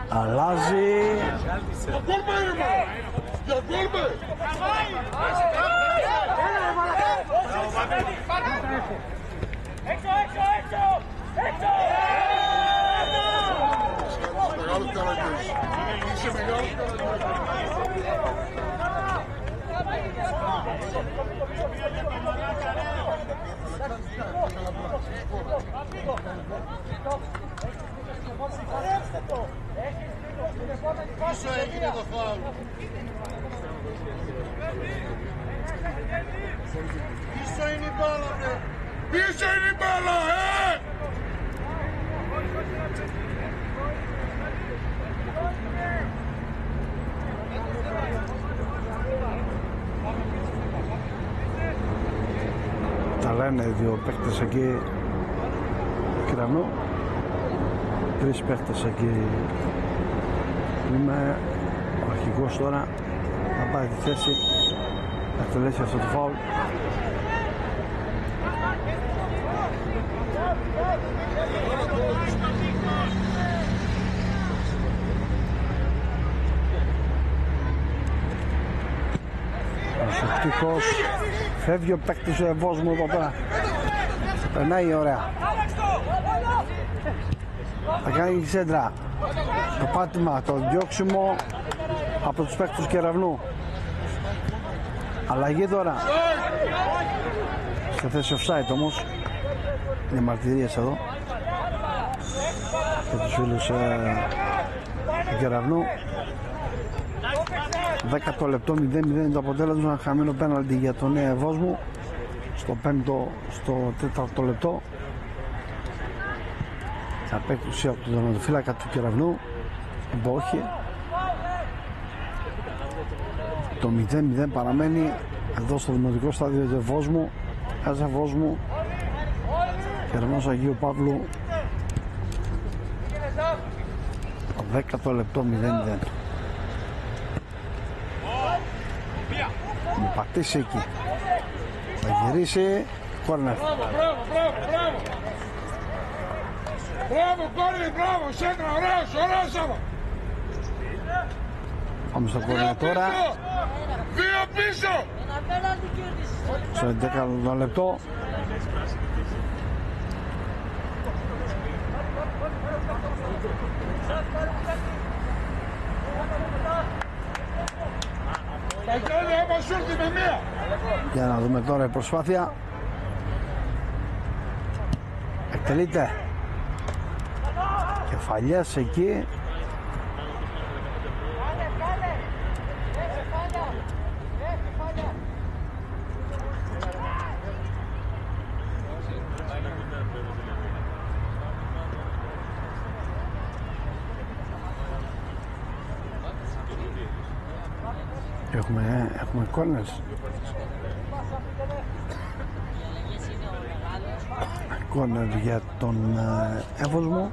αλλάζει. Πίσω έγινε το φάουλ. Πίσω είναι η μπάλα, ρε. Πίσω είναι η μπάλα, Τα λένε δύο παίκτες εκεί Κυρανού, τρεις παίκτες εκεί. Είμαι ο αρχηγός τώρα, θα πάει τη θέση να εκτελέσει αυτό το φάουλ. Ευτυχώς φεύγει ο παίκτης του Ευόσμου εδώ πέρα, περνάει ωραία, θα κάνει σέντρα, το πάτημα, το διώξιμο από τους παίκτες του Κεραυνού. Αλλαγή τώρα σε θέση offside όμως, είναι μαρτυρίες εδώ για τους φίλους του Κεραυνού. 10ο λεπτό, 0-0 το αποτέλεσμα, χαμένο πέναλτι για τον Νέα Ευόσμου στο 4ο λεπτό. Απέκτηση από τον δραματοφύλακα του Κεραυνού, Μπόχε. Το 0-0 παραμένει εδώ στο δημοτικό στάδιο του Ευόσμου. Άζα Ευόσμου, Κεραυνός Αγίου Παύλου, το 10ο λεπτό, 0-0. Μου πατήσει εκεί, θα γυρίσει, κόρνερ. Μπράβο, κόρνερ, μπράβο, σέντρα, ωραίος άμα. Πάμε στο κόρνερ τώρα. Δύο πίσω. Στο 11ο λεπτό. Για να δούμε τώρα η προσπάθεια. Εκτελείται. Κεφαλιές εκεί. Έχουμε κόρνερς. Κόρνερ για τον Εύωσμο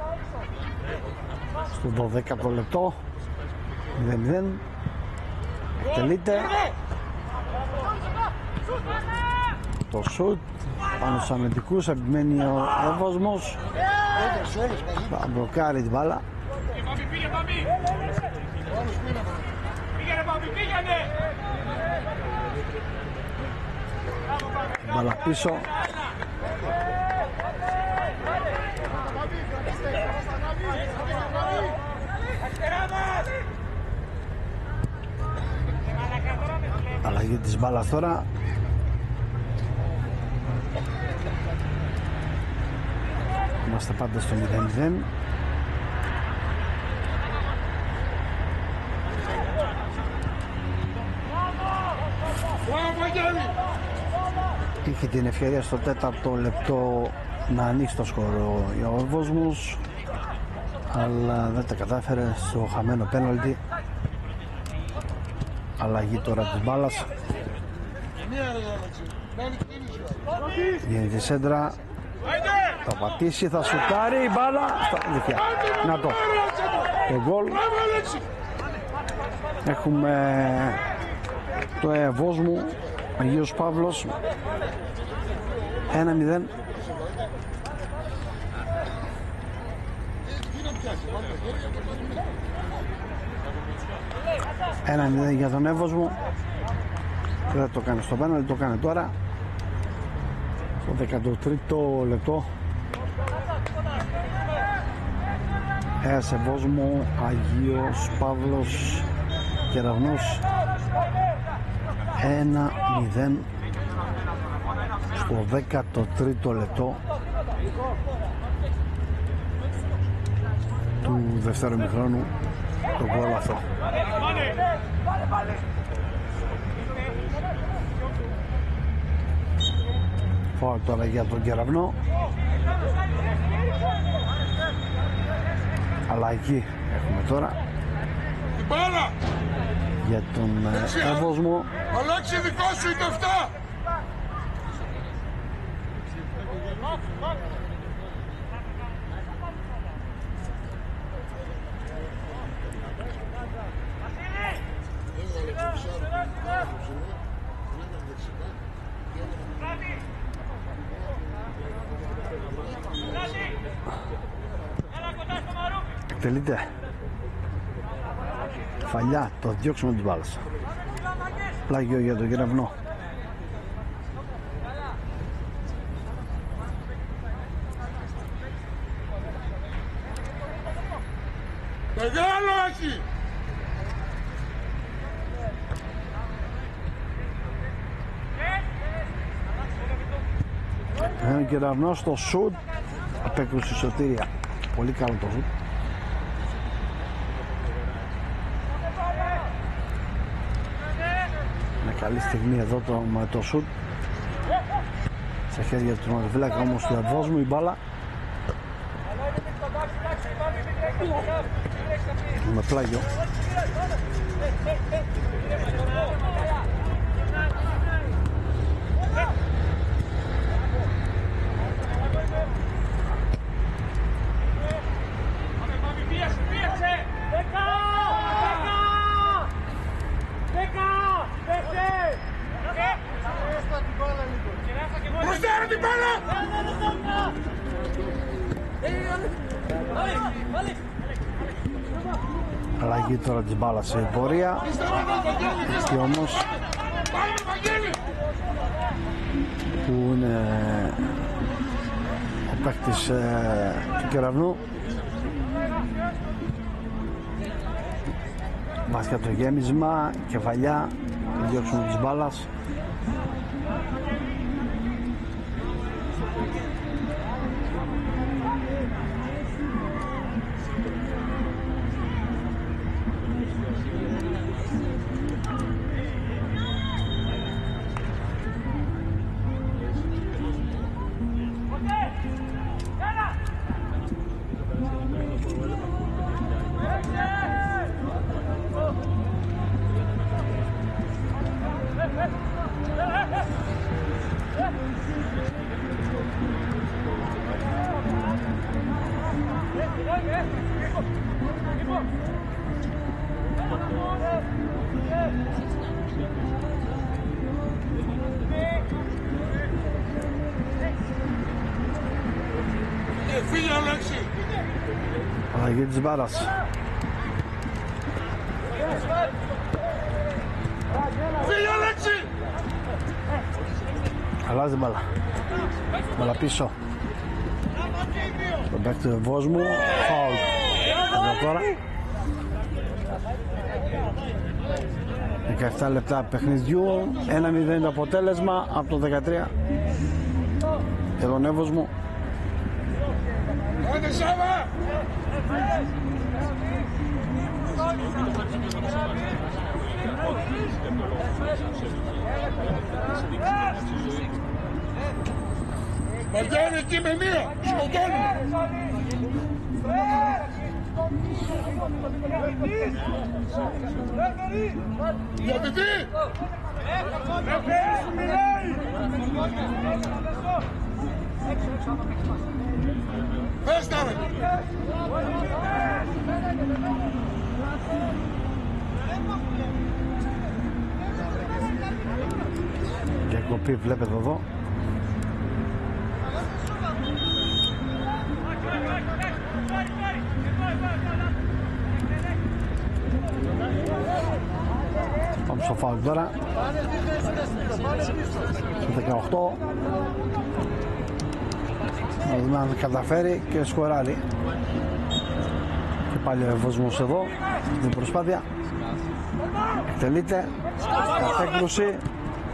στο 12ο λεπτό, 0-0. Τελείται το σουτ πάνω στους αμυντικούς, επιμένει ο Εύωσμος, θα μπλοκάρει την μπάλα. Μπάλα πίσω. Αλλαγή της μπάλας τώρα. Είμαστε πάντα στο 0-0. Είχε την ευκαιρία στο 4ο λεπτό να ανοίξει το σκορ ο Ορβόσμος, αλλά δεν τα κατάφερε στο χαμένο πέναλτι. Αλλαγή τώρα της μπάλας. Γίνεται η σέντρα, θα πατήσει, θα σουτάρει η μπάλα στα δυτιά. Να το γκολ. Έχουμε το Εβόσμου Αγίος Παύλος 1-0. Ένα 0 για τον Εύωσμο. Δεν το κάνει στο πέναλτι, το κάνει τώρα στο 13ο λεπτό. Εύωσμο Αγίος Παύλος Κεραυνός 1-0 στο 13ο λεπτό του δεύτερου ημιχρόνου το γκολ αυτό. Φάουλ τώρα για τον Κεραυνό. Αλλαγή έχουμε τώρα για τον Εύωσμο. Αλλάξει δικό σου είναι αυτά. Εκτελείται. Φαλιά, το διώξουμε την μπάλα. Πλάγιο για τον Κεραυνό. Μεγάλο έχει. Ένα Κεραυνό στο σουτ, απέκρουση σωτήρια. Πολύ καλό το σουτ. Μια καλή στιγμή εδώ με το σουτ. Στα χέρια του τερματοφύλακα όμως του Εβόσμου η μπάλα. Με πλάγιο. Προστάρω την μπάλα! Αλλαγή τώρα της μπάλας σε πορεία. Και όμως που είναι ο παίκτης του Κεραυνού. Βάσια το γέμισμα, κεφαλιά, διώξουμε της μπάλας. Φύγε Αλέξη! Αλλαγή της μπάλας. Φύγε Αλέξη! Αλλάζει μπάλα. Μπάλα πίσω. Στον παίκτη του Εβόσμου. Φάουλ. Εδώ τώρα. 17 λεπτά παιχνιδιού. 1-0 το αποτέλεσμα από το 13. για τον Εύωσμο. Άντε Σάβα! Βαριάνε εκεί με μία, σκοτώνουν. Διατητή! Πες τα ρε! Διακοπή βλέπετε εδώ. Πάμε στο φάουλ τώρα. Στο 18. Να δούμε αν καταφέρει και σκοράρει. Και πάλι ο Εύωσμος εδώ στην προσπάθεια. Εκτελείται η απέκρουση,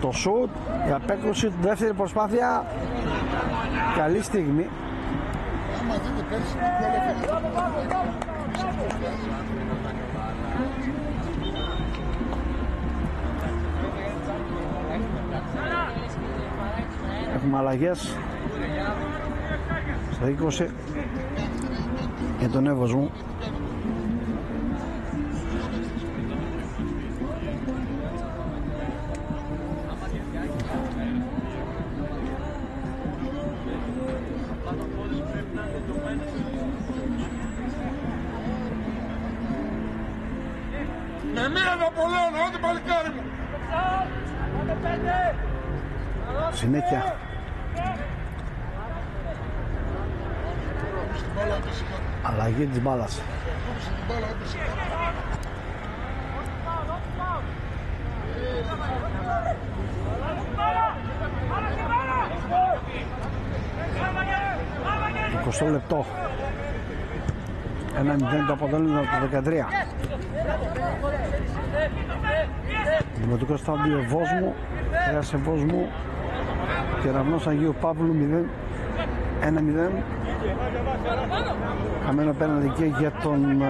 το σουτ, η απέκρουση, τη δεύτερη προσπάθεια. Καλή στιγμή. Έχουμε αλλαγές στα 20 για τον Εύωσμο. Με μία να πολλώνω, ό,τι παλικάρι μου. Συνέχεια. Αλλαγή της μπάλας. Το 20 λεπτό. 1-0 το αποτέλεσμα του 13. Δημοτικό στάδιο Βόσμου, Χρέας Βόσμου, Κεραυνός Αγίου Παύλου 1-0. Χαμένο πέναντι και για τον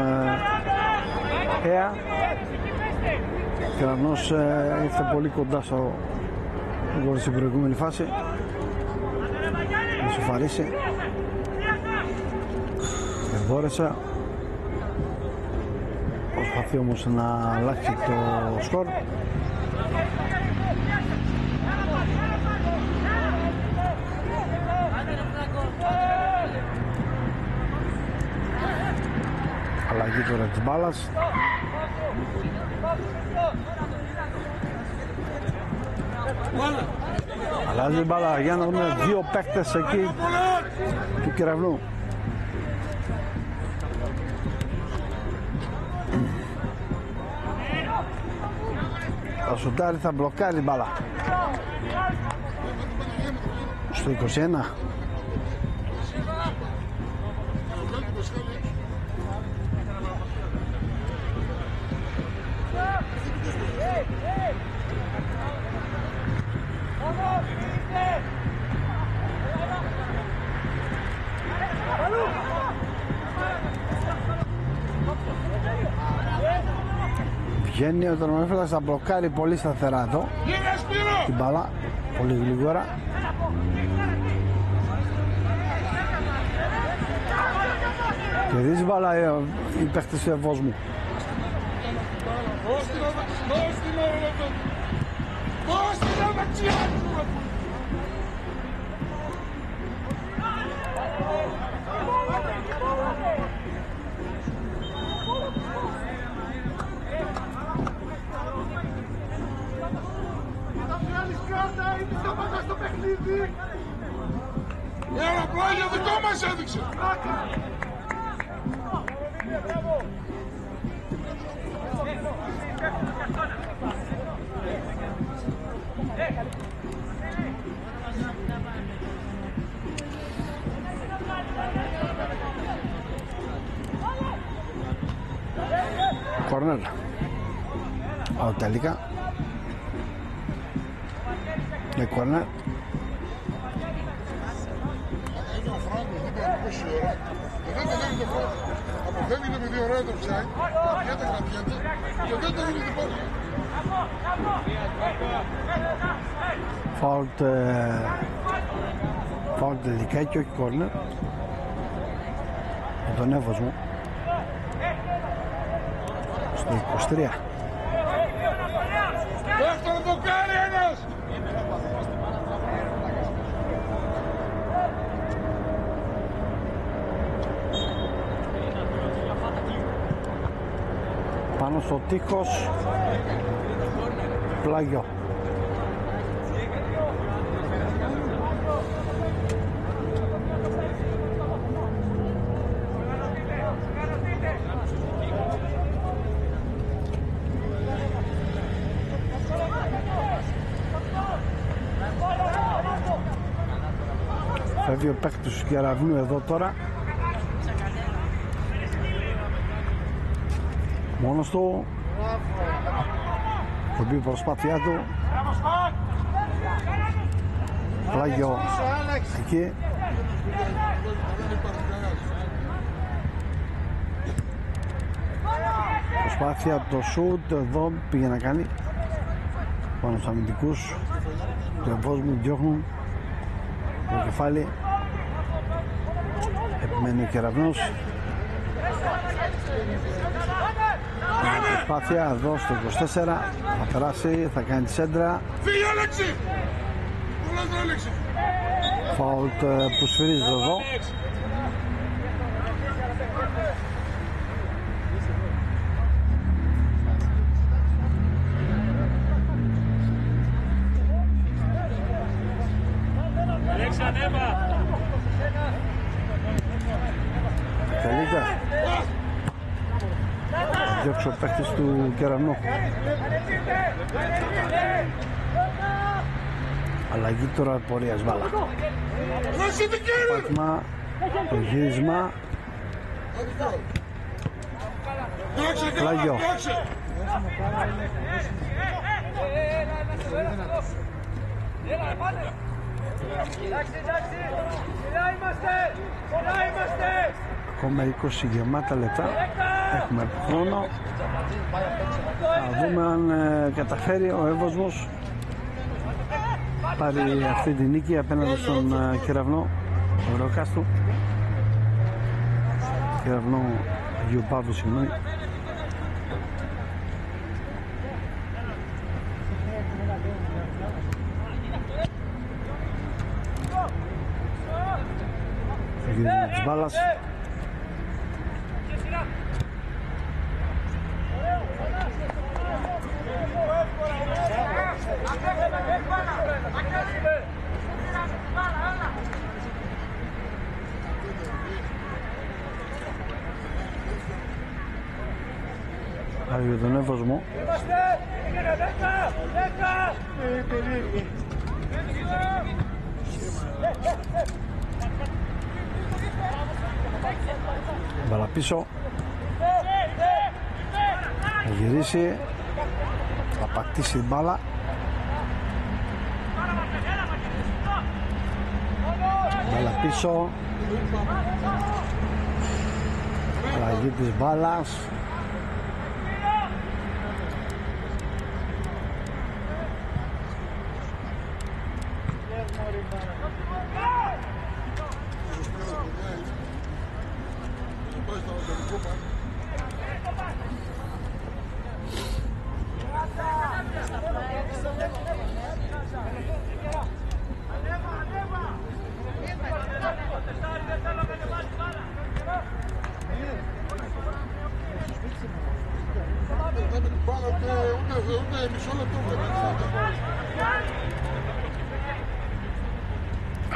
ΕΑ. Κεραυνός ήρθε πολύ κοντά στο γκολ στην προηγούμενη φάση. Να σοφαρίσει. Δεν μπόρεσε. Προσπαθεί όμως να αλλάξει το σκορ. Αλλαγή τώρα της μπάλας. Αλλάζει η μπάλα για να δούμε δύο παίκτες εκεί του Κεραυνού. Θα σουτάρει, θα μπλοκάρει η μπάλα. Στο 21. Βγαίνει ο τερματοφύλακας, θα μπλοκάρει πολύ σταθερά εδώ την μπάλα, πολύ γλυγόρα. Κερδίζει μπάλα η παίχτης του Εύωσμου. Ένα πλάγιο δικό μας έδειξε. Κορνέρ. Τελικά. Ναι, κορνέρ. το πάρει πόση ώρα. Δεν το δίνει το φως. Αποφεύγει με 2 ώρα το ψάει. Κρατιέται. Και δεν το δίνει το πόδι. Φάουλ τελικά και όχι κόρνερ με τον Εύωσμο στο 23. Δεύτερο το κάνει ένας. Πάνω στο τείχος, πλάγιο. Φεύγει ο παίκτης του Κεραυνού εδώ τώρα. Μόνος του. Κομπή προσπάθειά του. Πλάγιο εκεί. Προσπάθεια το σουτ εδώ πήγε να κάνει. Πάνω στους αμυντικούς του Ευόσμου διώχνουν το κεφάλι. Επιμένει ο Κεραυνός. Προσπάθεια εδώ στο 24. Θα περάσει, θα κάνει τη σέντρα. Φύγει Αλέξη! Ούλας Αλέξη! Φάουλ που σφυρίζει εδώ. Τελείται. Διώξει ο παίκτης του Κεραυνού. Αλλαγή τώρα πορείας μπάλα. Πάτημα, το γύρισμα. Πλάγιο. Ακόμα 20 γεμάτα λεπτά έχουμε χρόνο. Θα δούμε αν καταφέρει ο Εύωσμος πάρει αυτή τη νίκη απέναντι στον Κεραυνό Ευρωκάστου. Κεραυνό Αγίου Παύλου, συγγνώμη. Γύρισμα της μπάλας. Άρα για τον Εύωσμο. Μπαλά πίσω. Θα γυρίσει. Θα πατήσει την μπάλα. Μπάλα πίσω. Αλλαγή της μπάλας.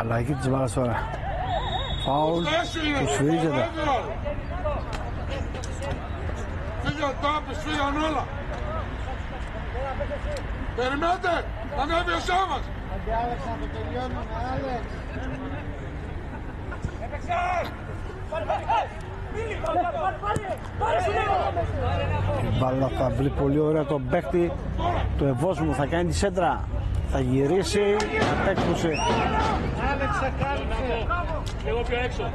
Αλλαγή της μπάλας τώρα. Φάουλ που σφυρίζεται. Φύγαν τάπες, φύγαν όλα. Περιμένετε, ανέβει ο Σάβας. Άντε Άλεξ, να το τελειώνουμε, Άλεξ. Η μπάλα θα βρει πολύ ωραία τον παίκτη του Ευόσμου, θα κάνει τη σέντρα, θα γυρίσει, θα παίξουσε σε κάλυψε. Λίγο πιο έξω.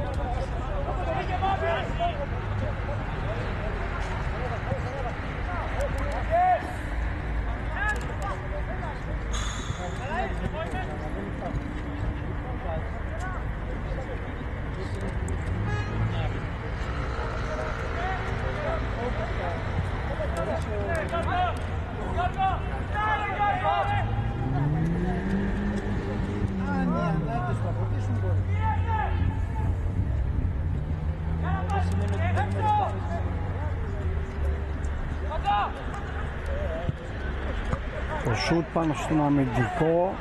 Το σούτ πάνω στον αμυντικό,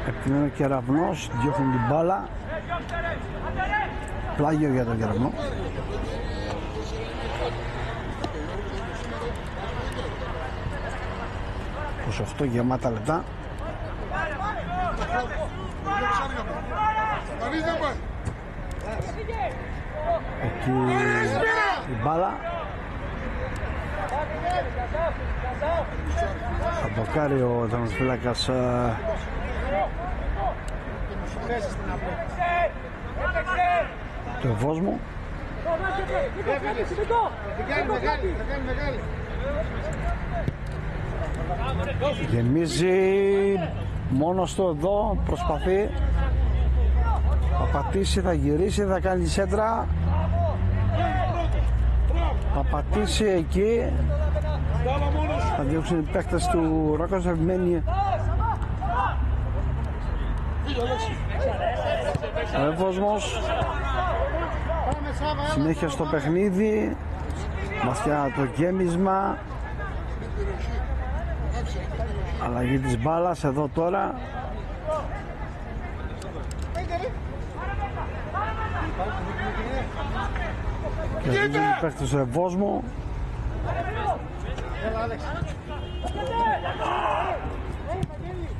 επιμένει ο Κεραυνός, διώχνουν την μπάλα, πλάγιο για τον Κεραυνό. 28 γεμάτα λεπτά. Εκεί η μπάλα θα μπλοκάρει ο τερματοφύλακας του Ευόσμου. Γεμίζει μόνος του εδώ, προσπαθεί, θα πατήσει, θα γυρίσει, θα κάνει σέντρα, θα πατήσει εκεί, θα διώξουν οι παίκτες του Ρόκος, επιμένει ο Εύωσμος, συνέχεια στο παιχνίδι, βαθιά το γέμισμα, αλλαγή της μπάλας εδώ τώρα. Και δίνει παίχτης του Ευόσμου.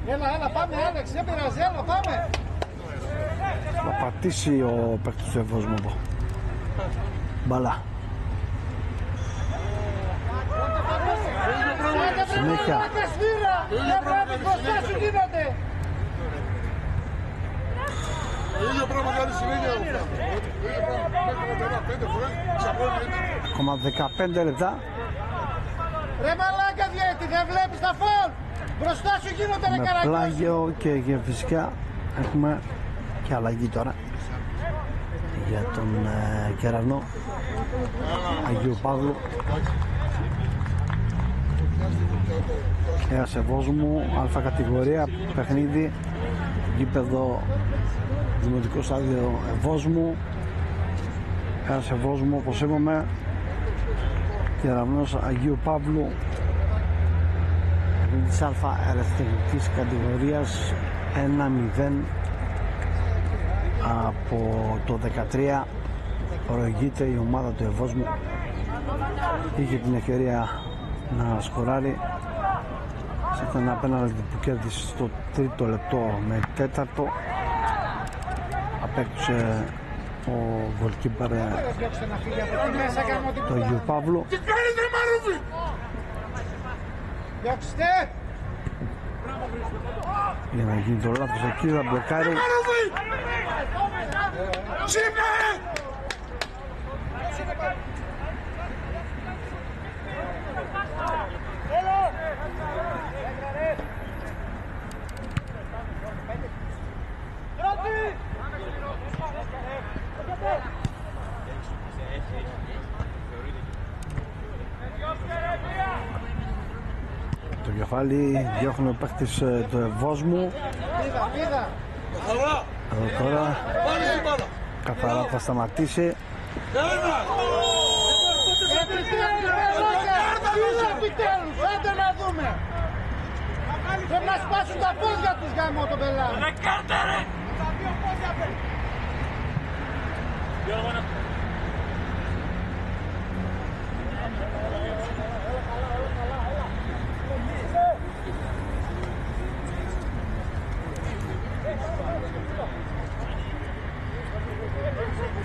Έλα, πάμε Άλεξ, δεν πειράζει, έλα, πάμε. Θα πατήσει ο παίχτης του Ευόσμου εδώ. Μπαλά. Συνέχεια. Ακόμα 15 λεπτά. Ρε μαλάκα διέτη, δεν βλέπεις τα φόλ. Μπροστά σου γίνονται ρε καραγκιόζι. Με πλάγιο και φυσικά έχουμε και αλλαγή τώρα για τον Κεραυνό Αγίου Παύλου. Ένας Ευόσμου, αλφα κατηγορία, παιχνίδι, γήπεδο, δημοτικό στάδιο Ευόσμου. Ένας Ευόσμου, όπως είπαμε, Κεραυνός Αγίου Παύλου, της αλφα αεραστεχνικής κατηγορίας, 1-0 από το 13. Προηγείται η ομάδα του Ευόσμου, είχε την ευκαιρία να σκοράρει σε ένα πέναλτι που κέρδισε στο τρίτο λεπτό με τέταρτο. Απέκτησε ο γκολκίπερ του Αγίου Παύλου. Για να γίνει το λάθος εκεί, θα μπλοκάρει. Το κεφάλι διώχνει ο παίκτης του Ευόσμου. Εδώ τώρα καθαρά θα σταματήσει. Άντε να δούμε. Πρέπει να σπάσουν τα πόδια τους γάμο το πελάτη. Ρε κάρτε ρε.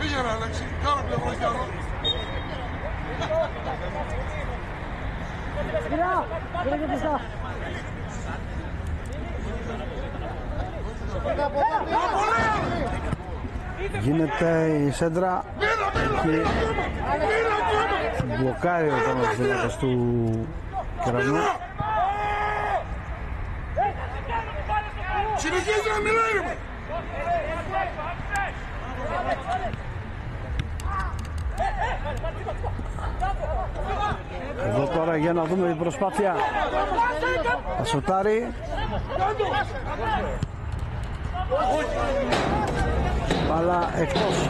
Πήγε ρε Αλέξη, κάνω πλευρό κι άλλο. Γίνεται η σέντρα και μπλοκάρει ο τερματοφύλακας του Κεραυνού. Συνεχίζει να μιλάει. Εδώ τώρα για να δούμε την προσπάθεια. Θα σωτάρει. Μπάλα εκτός.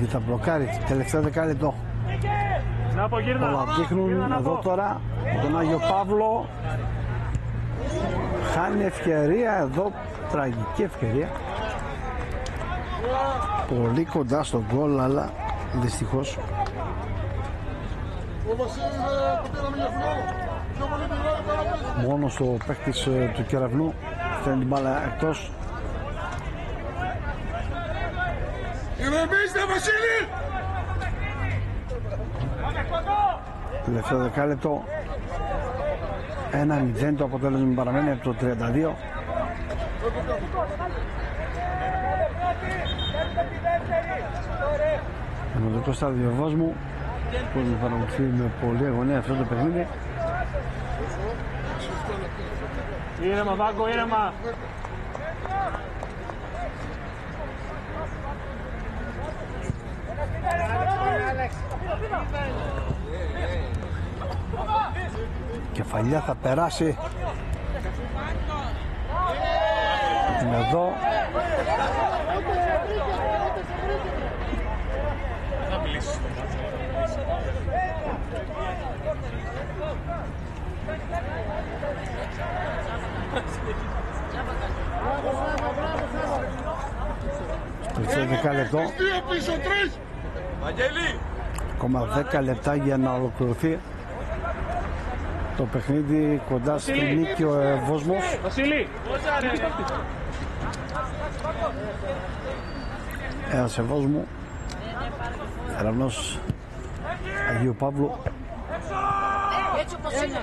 Θα μπλοκάρει τελευταίο δεκάλεπτο. Όλα δείχνουν εδώ τώρα τον Άγιο Παύλο. Χάνει ευκαιρία εδώ, τραγική ευκαιρία. Πολύ κοντά στον γκολ, αλλά δυστυχώς. Μόνος ο παίκτης του Κεραυνού φτάνει την μπάλα εκτός. Ηρεμήστε, Βασίλη! Τελευταίο δεκάλεπτο. 1-0 το αποτέλεσμα παραμένει από το 32. Ενωτικό στάδιο μου που θα παρακολουθεί με πολύ αγωνία αυτό το παιχνίδι. Ήρεμα, Βάγκο, ήρεμα! Κεφαλιά θα περάσει. Είναι εδώ. Τελευταίο δεκάλεπτο. Ακόμα 10 λεπτά για να ολοκληρωθεί το παιχνίδι κοντά στη νίκη ο Ευόσμος. Βασίλη! Ένας Ευόσμου. Κεραυνός Αγίου Παύλου. Έτσι όπως είναι.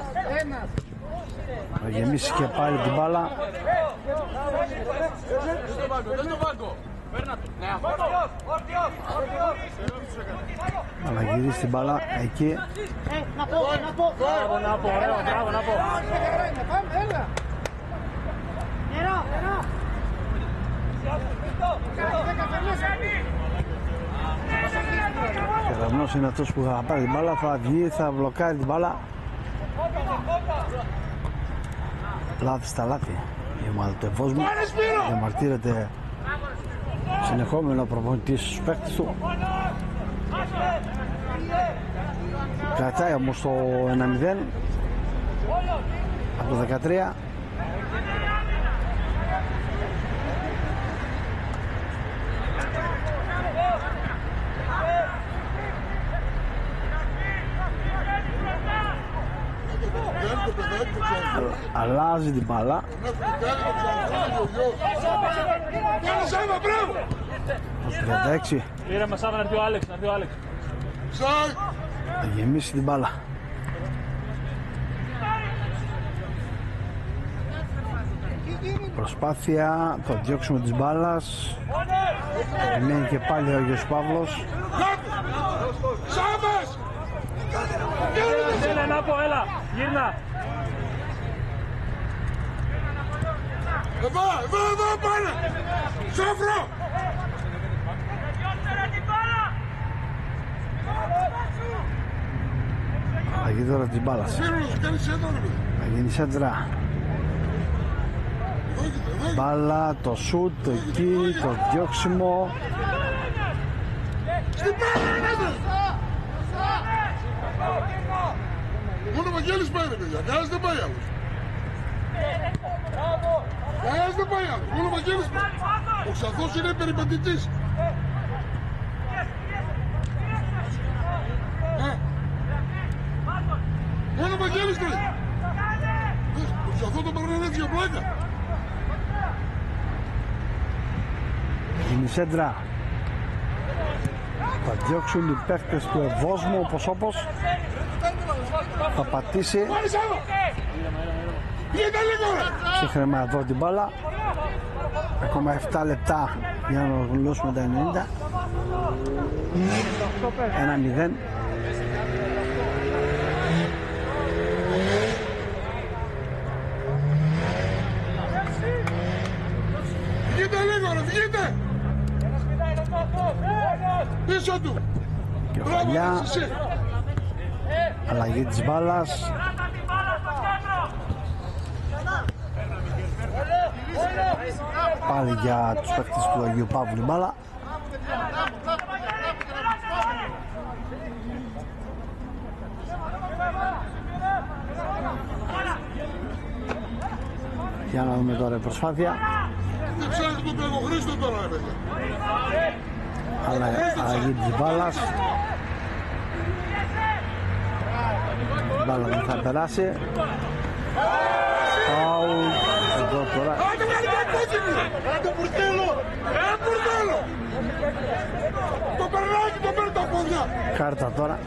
Θα γεμίσει και πάλι την μπάλα. Να γυρίσει την μπάλα εκεί. Να πω. Μπράβο, ωραίο, να πω. Πάμε, έλα. Νερό. Ο Κεραυνός είναι αυτός που θα πάρει την μπάλα, θα βγει, θα μπλοκάρει την μπάλα. Λάθη στα λάθη. Η ομάδα του Ευόσμου διαμαρτύρεται συνεχόμενο προπονητής στους παίκτες του. Κρατάει όμως το 1-0 από το 13. Αλλάζει την μπάλα. Το 36. Ήρεμα, Σάβα, να έρθει ο Άλεξ. Θα γεμίσει την μπάλα. Προσπάθεια, το διώξουμε της μπάλας. Μένει και πάλι ο Άγιος Παύλος. Σάβας! Έλα, να πω, έλα, γύρνα. Εδώ πάνε! Σόφρο! Αλλαγή τώρα της μπάλας. Θα γίνει σέντρα. Μπάλα, το σουτ, εκεί, το διώξιμο. Στην μπάλα, μόνο ο Βαγγέλης πάει ρε παιδιά, κανένας δεν πάει άλλος. Κανένας δεν πάει άλλος, μόνο ο Βαγγέλης πάει. Ο Ξαθός είναι περιπατητής. Μόνο ο Βαγγέλης πάει. Ο Ξαθό τον παίρνει έτσι για πλάκα. Είναι η σέντρα. Θα διώξουν οι παίκτες του Ευόσμου όπως θα πατήσει ψύχρεμα εδώ την μπάλα. Ακόμα 7 λεπτά για να ολοκληρώσουμε τα 90. 1-0. Βγείτε λίγο ρε, βγείτε! Πίσω του! Κεφαλιά. Αλλαγή της μπάλας. Πάλι για τους παίκτες του Αγίου Παύλου μπάλα. Για να δούμε τώρα η προσπάθεια. Δεν ψάχνει τον Κακοχρήστο τώρα ρε παιδιά. Αλλαγή της μπάλας. Η μπάλα δεν θα περάσει. Φάουλ. Εδώ τώρα. Άντε μπουρτέλο! Μπουρτέλο! Το περνάκι, το παίρνει τα πόδια! Κάρτα τώρα.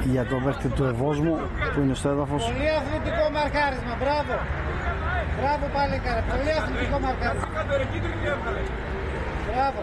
Για το παίκτη του Ευόσμου που είναι στο έδαφος. Πολύ αθλητικό μαρκάρισμα, μπράβο. Μπράβο πάλι καρέ, πολύ αθλητικό μαρκάρισμα. Μπράβο.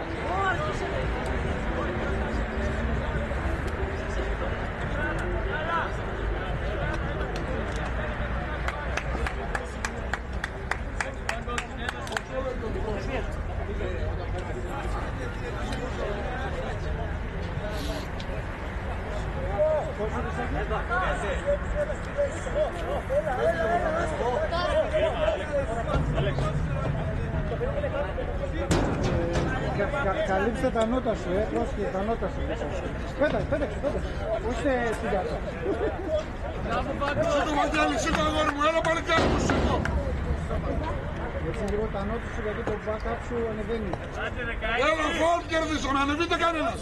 Καλύψτε τα νότα σου, πρόσχε τα νότα σου. Πέταξε. Όχι στην κάρτα. Σήκω Βαγγέλη, σήκω αγόρι μου, έλα παλικάρι μου, σήκω. Έτσι λίγο τα νότα σου γιατί το backup σου ανεβαίνει. Έλα φόλ κερδίσω, να ανεβείτε κανένας.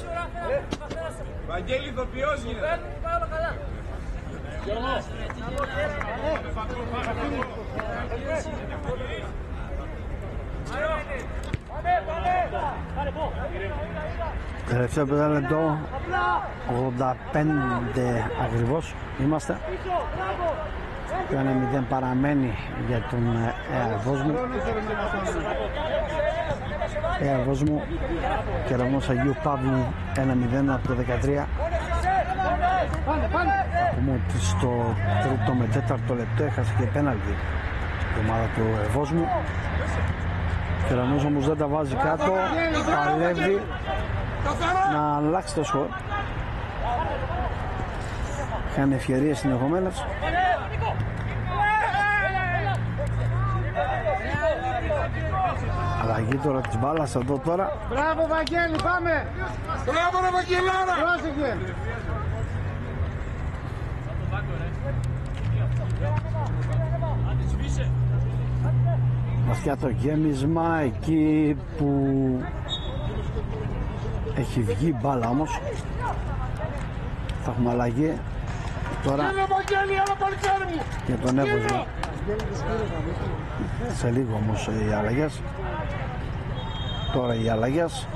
Βαγγέλη ηθοποιός γίνεται. Τελευταίο πεντάλεπτο, 85 ακριβώς είμαστε. Το 1-0 παραμένει για τον Ευόσμου. Ευόσμου κεραυνός Αγίου Παύλου 1-0 από το 13. Θα πούμε ότι στο τρίτο με τέταρτο λεπτό έχασε και πέναλτι η ομάδα του Ευόσμου. Κεραυνός όμως δεν τα βάζει κάτω, παλεύει να αλλάξει το σκορ. Είχαν ευκαιρίες συνεχομένες. Αλλαγή τώρα της μπάλας εδώ τώρα. Μπράβο Βαγγέλη, πάμε! Μπράβο ρε Βαγγελάρα! Πρόσεχε! Βαθιά το γέμισμα εκεί που έχει βγει μπάλα όμως. Θα έχουμε αλλαγή τώρα Έλα Βαγγέλη, έλα παλικάρι μου! για τον Εύωσμο. Σε λίγο όμως οι αλλαγές. Τώρα οι αλλαγές.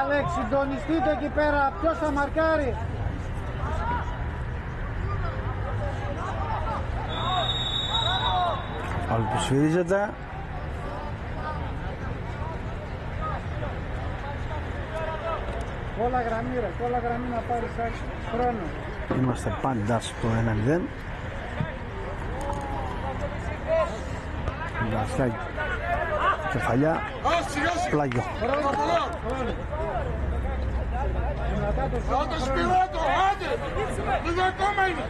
Άλεξ, συντονιστείτε εκεί πέρα. Ποιος θα μαρκάρει? Άλλο που σφυρίζεται. Κόλλα γραμμή ρε, κόλλα γραμμή να πάρεις χρόνο. Είμαστε πάντα στο 1-0. Μπαστιά, κεφαλιά, πλάγιο. Άντε σπυράτο, άντε! Λίγο ακόμα είναι!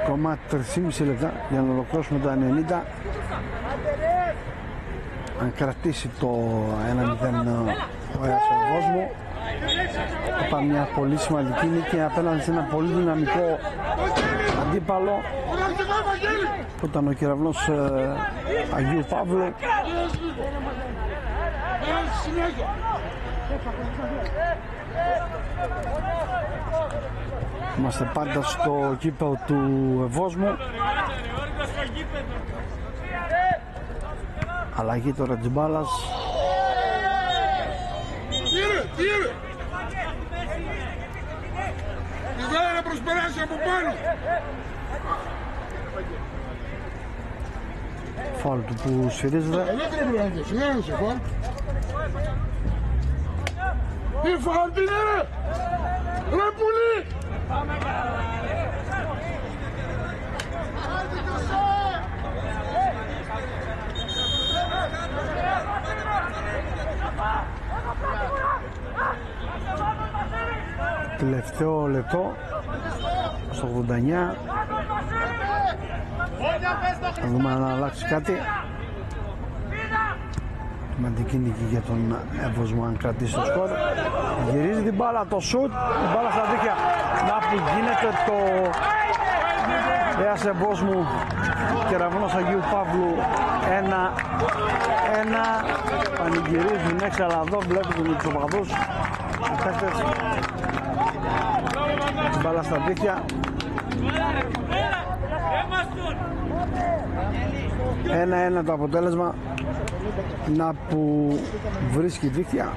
Ακόμα 3,5 λεπτά για να ολοκληρώσουμε το 90. Αν κρατήσει το 1-0 ο Αιασεβός μου, θα πάρει μια πολύ σημαντική νίκη απέναντι σε ένα πολύ δυναμικό αντίπαλο που ήταν ο κεραυνός Αγίου Παύλου. Είμαστε πάντα στο κήπεδο του Ευόσμου. Αλλαγή τώρα της μπάλας. Τι είναι! Ιδέα να προσπεράσει από πάνω! Φάουλ του που σφυρίζεται. Ελεύθερο πράγματος, σιγάρωσε φάουλ. Τι φάουλ, τι είναι ρε! Ρε πουλί! Τελευταίο λεπτό στο 89. Θα δούμε αν αλλάξει κάτι. Σημαντική νίκη για τον Εύωσμο αν κρατήσει το σκορ. Γυρίζει την μπάλα, το σουτ, την μπάλα στα δίχτυα. Να που γίνεται το Αιασεβόσμου Κεραυνός Αγίου Παύλου 1-1. Πανηγυρίζουν έξω, αλλά εδώ βλέπετε τους οπαδούς, οι παίκτες. Την μπάλα στα δίχτυα. 1-1 το αποτέλεσμα. Να που βρίσκει δίχτυα.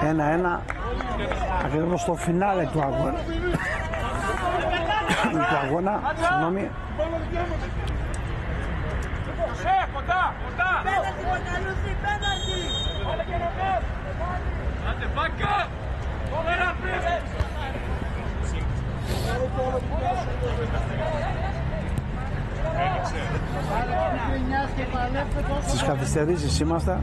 1-1 ακριβώς στο φινάλε του αγώνα. του αγώνα, συγγνώμη. Κοντά! Άντε μπάκα! Στις καθυστερήσεις είμαστε.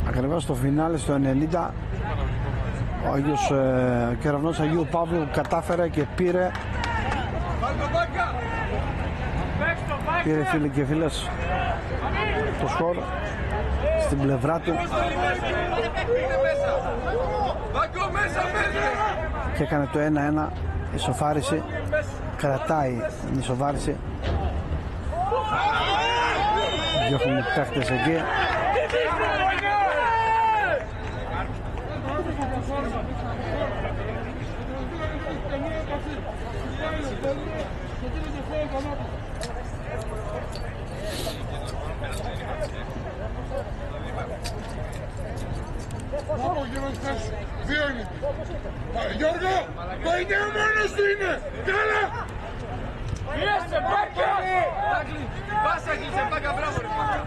Ακριβώς στο φινάλε στο 90 ο Άγιος Κεραυνός Αγίου Παύλου κατάφερε και πήρε φίλοι και φίλες το σκορ στην πλευρά του και έκανε το 1-1. Ισοφάριση, κρατάει την ισοφάριση. Διώχνουν οι παίχτες εκεί. Δύο είναι. Γιώργο, το 9 μόνος του είναι. Καλά. Είσαι μπάκα! Πάσα κλείσε μπάκα, μπράβο ρε μπάκα.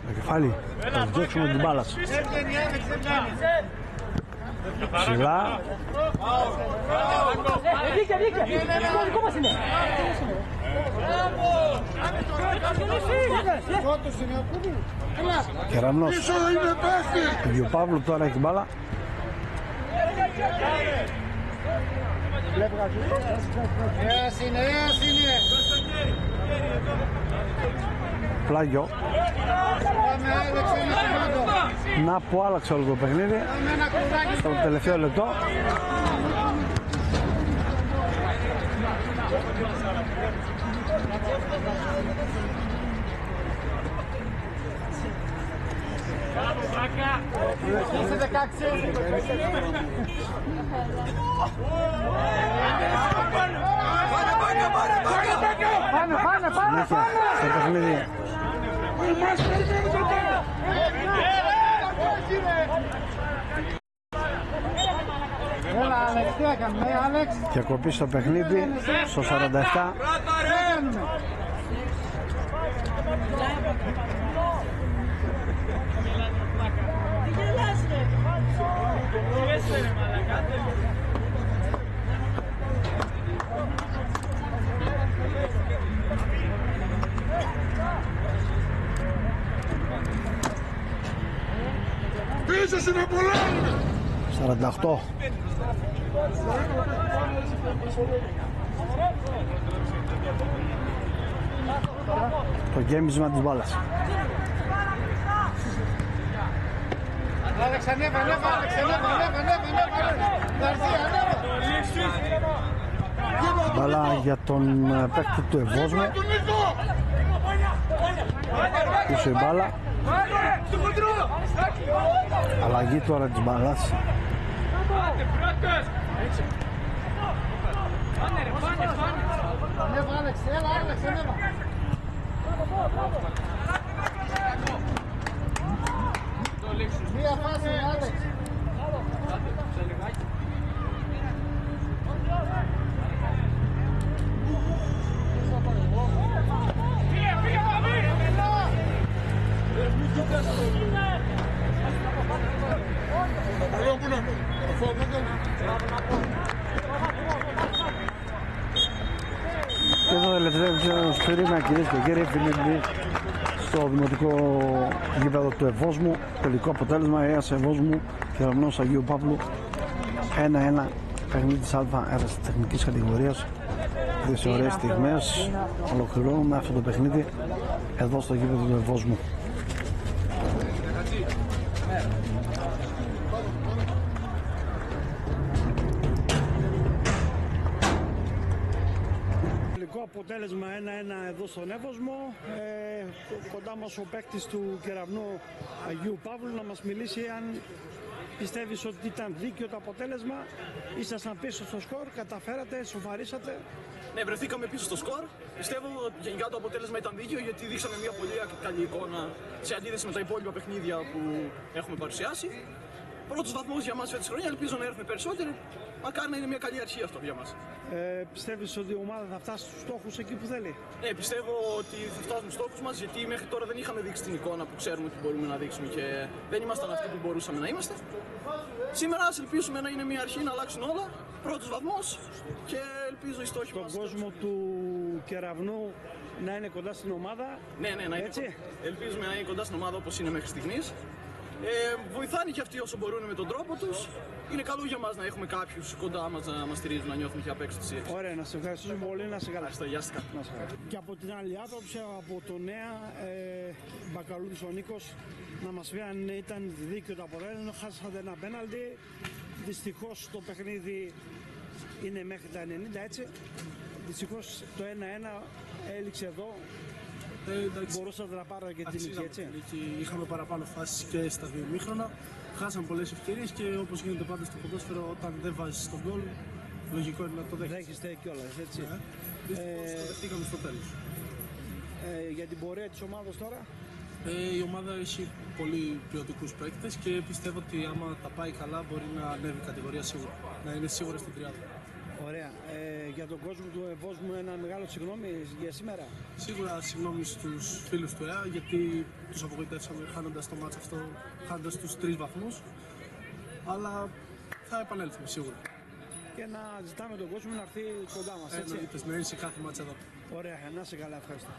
Το κεφάλι, θα διώξουμε την μπάλα. Ψηλά. Δικό μας είναι. Κεραυνός Πίσω είναι πέστη. Αγίου Παύλου τώρα έχει την μπάλα. Ένας είναι. Πλάγιο. Πάμε, άλλαξε ένα σημείο. Να που άλλαξε όλο το παιχνίδι. Πάμε ένα κουράκι. Στο τελευταίο λεπτό. Είσαι 16. Πάνε. Συνέχεια στο παιχνίδι. Άλεξ, τι έκαμε, Άλεξ. Διακοπή στο παιχνίδι στο 47. Πίσω στην Απολώνη! 48. Το γέμισμα της μπάλας. Άλεξ, ανέβα, Άλεξ, ανέβα. Γαρσία, ανέβα. Μπάλα για τον παίκτη του Ευόσμου. Πίσω η μπάλα. Αλλαγή τώρα της μπάλας. Ανέβα, Άλεξ, έλα, Άλεξ, ανέβα. Μία φάση, Άλεξ. Απολώνη που να είναι, αφού δεν κάνει. Και το τελευταίο σφυρίμα, κυρίες και κύριοι, φιλίππι στο δημοτικό γήπεδο του Ευόσμου. Τελικό αποτέλεσμα, Αίας Ευόσμου, Κεραμνός Αγίου Παύλου 1-1. Παιχνίδι της ΑΕΡΑΣ τεχνικής κατηγορίας. Δύο ωραίες στιγμές. Ολοκληρώνουμε αυτό το παιχνίδι εδώ στο γήπεδο του Ευόσμου. Αποτέλεσμα 1-1 εδώ στον Εύωσμο. Κοντά μας ο παίκτης του Κεραυνού Αγίου Παύλου να μας μιλήσει αν πιστεύεις ότι ήταν δίκαιο το αποτέλεσμα. Ήσασταν πίσω στο σκορ, καταφέρατε, σοβαρήσατε. Ναι, βρεθήκαμε πίσω στο σκορ. Πιστεύω ότι γενικά το αποτέλεσμα ήταν δίκαιο γιατί δείξαμε μια πολύ καλή εικόνα σε αντίθεση με τα υπόλοιπα παιχνίδια που έχουμε παρουσιάσει. Πρώτος βαθμός για μας φέτος χρόνια, ελπίζω να έρθουμε περισσότεροι. Μακάρι να είναι μια καλή αρχή αυτό για μας. Πιστεύεις ότι η ομάδα θα φτάσει στους στόχους εκεί που θέλει? Ναι, πιστεύω ότι θα φτάσουμε στους στόχους μας γιατί μέχρι τώρα δεν είχαμε δείξει την εικόνα που ξέρουμε ότι μπορούμε να δείξουμε και δεν ήμασταν αυτοί που μπορούσαμε να είμαστε. Σήμερα ας ελπίσουμε να είναι μια αρχή να αλλάξουν όλα. Πρώτος βαθμός και ελπίζω οι στόχοι μας. Τον κόσμο του Κεραυνού να είναι κοντά στην ομάδα. Ναι, να είναι. Ελπίζουμε να είναι κοντά στην ομάδα όπως είναι μέχρι στιγμής. Βοηθάνε και αυτοί όσο μπορούν με τον τρόπο τους. Είναι καλό για μας να έχουμε κάποιους κοντά μας να μας στηρίζουν, να νιώθουμε και απ' έξω τη σύραξη. Ωραία, να σε ευχαριστήσουμε πολύ, να σε καλά. Γεια σας. Και από την άλλη άποψη, από το Νέα, Μπακαλούδης ο Νίκος, να μας πει αν ήταν δίκαιο το αποτέλεσμα. Χάσατε ένα πέναλτι. Δυστυχώς το παιχνίδι είναι μέχρι τα 90, έτσι. Δυστυχώς το 1-1 έληξε εδώ. Μπορούσατε να πάρετε και την νίκη, έτσι. Είχαμε παραπάνω φάσεις και στα δύο ημίχρονα. Χάσαμε πολλές ευκαιρίες και όπως γίνεται πάντα στο ποδόσφαιρο, όταν δεν βάζεις τον γκολ, λογικό είναι να το δέχεσαι. Δέχεστε κιόλας, έτσι. Δυστυχώς το δεχτήκαμε στο τέλος. Για την πορεία της ομάδας τώρα. Η ομάδα έχει πολύ ποιοτικούς παίκτες και πιστεύω ότι άμα τα πάει καλά μπορεί να ανέβει η κατηγορία σίγουρα. Να είναι σίγουρα στην τριάδα. Ωραία. Για τον κόσμο του Ευόσμου ένα μεγάλο συγγνώμη για σήμερα. Σίγουρα συγγνώμη στους φίλους του ΕΑ γιατί τους απογοητεύσαμε χάνοντας το μάτς αυτό, χάνοντας τους 3 βαθμούς. Αλλά θα επανέλθουμε σίγουρα. Και να ζητάμε τον κόσμο να έρθει κοντά μας, έτσι. Να είναι σε κάθε μάτς εδώ. Ωραία, να είσαι καλά, ευχαριστώ.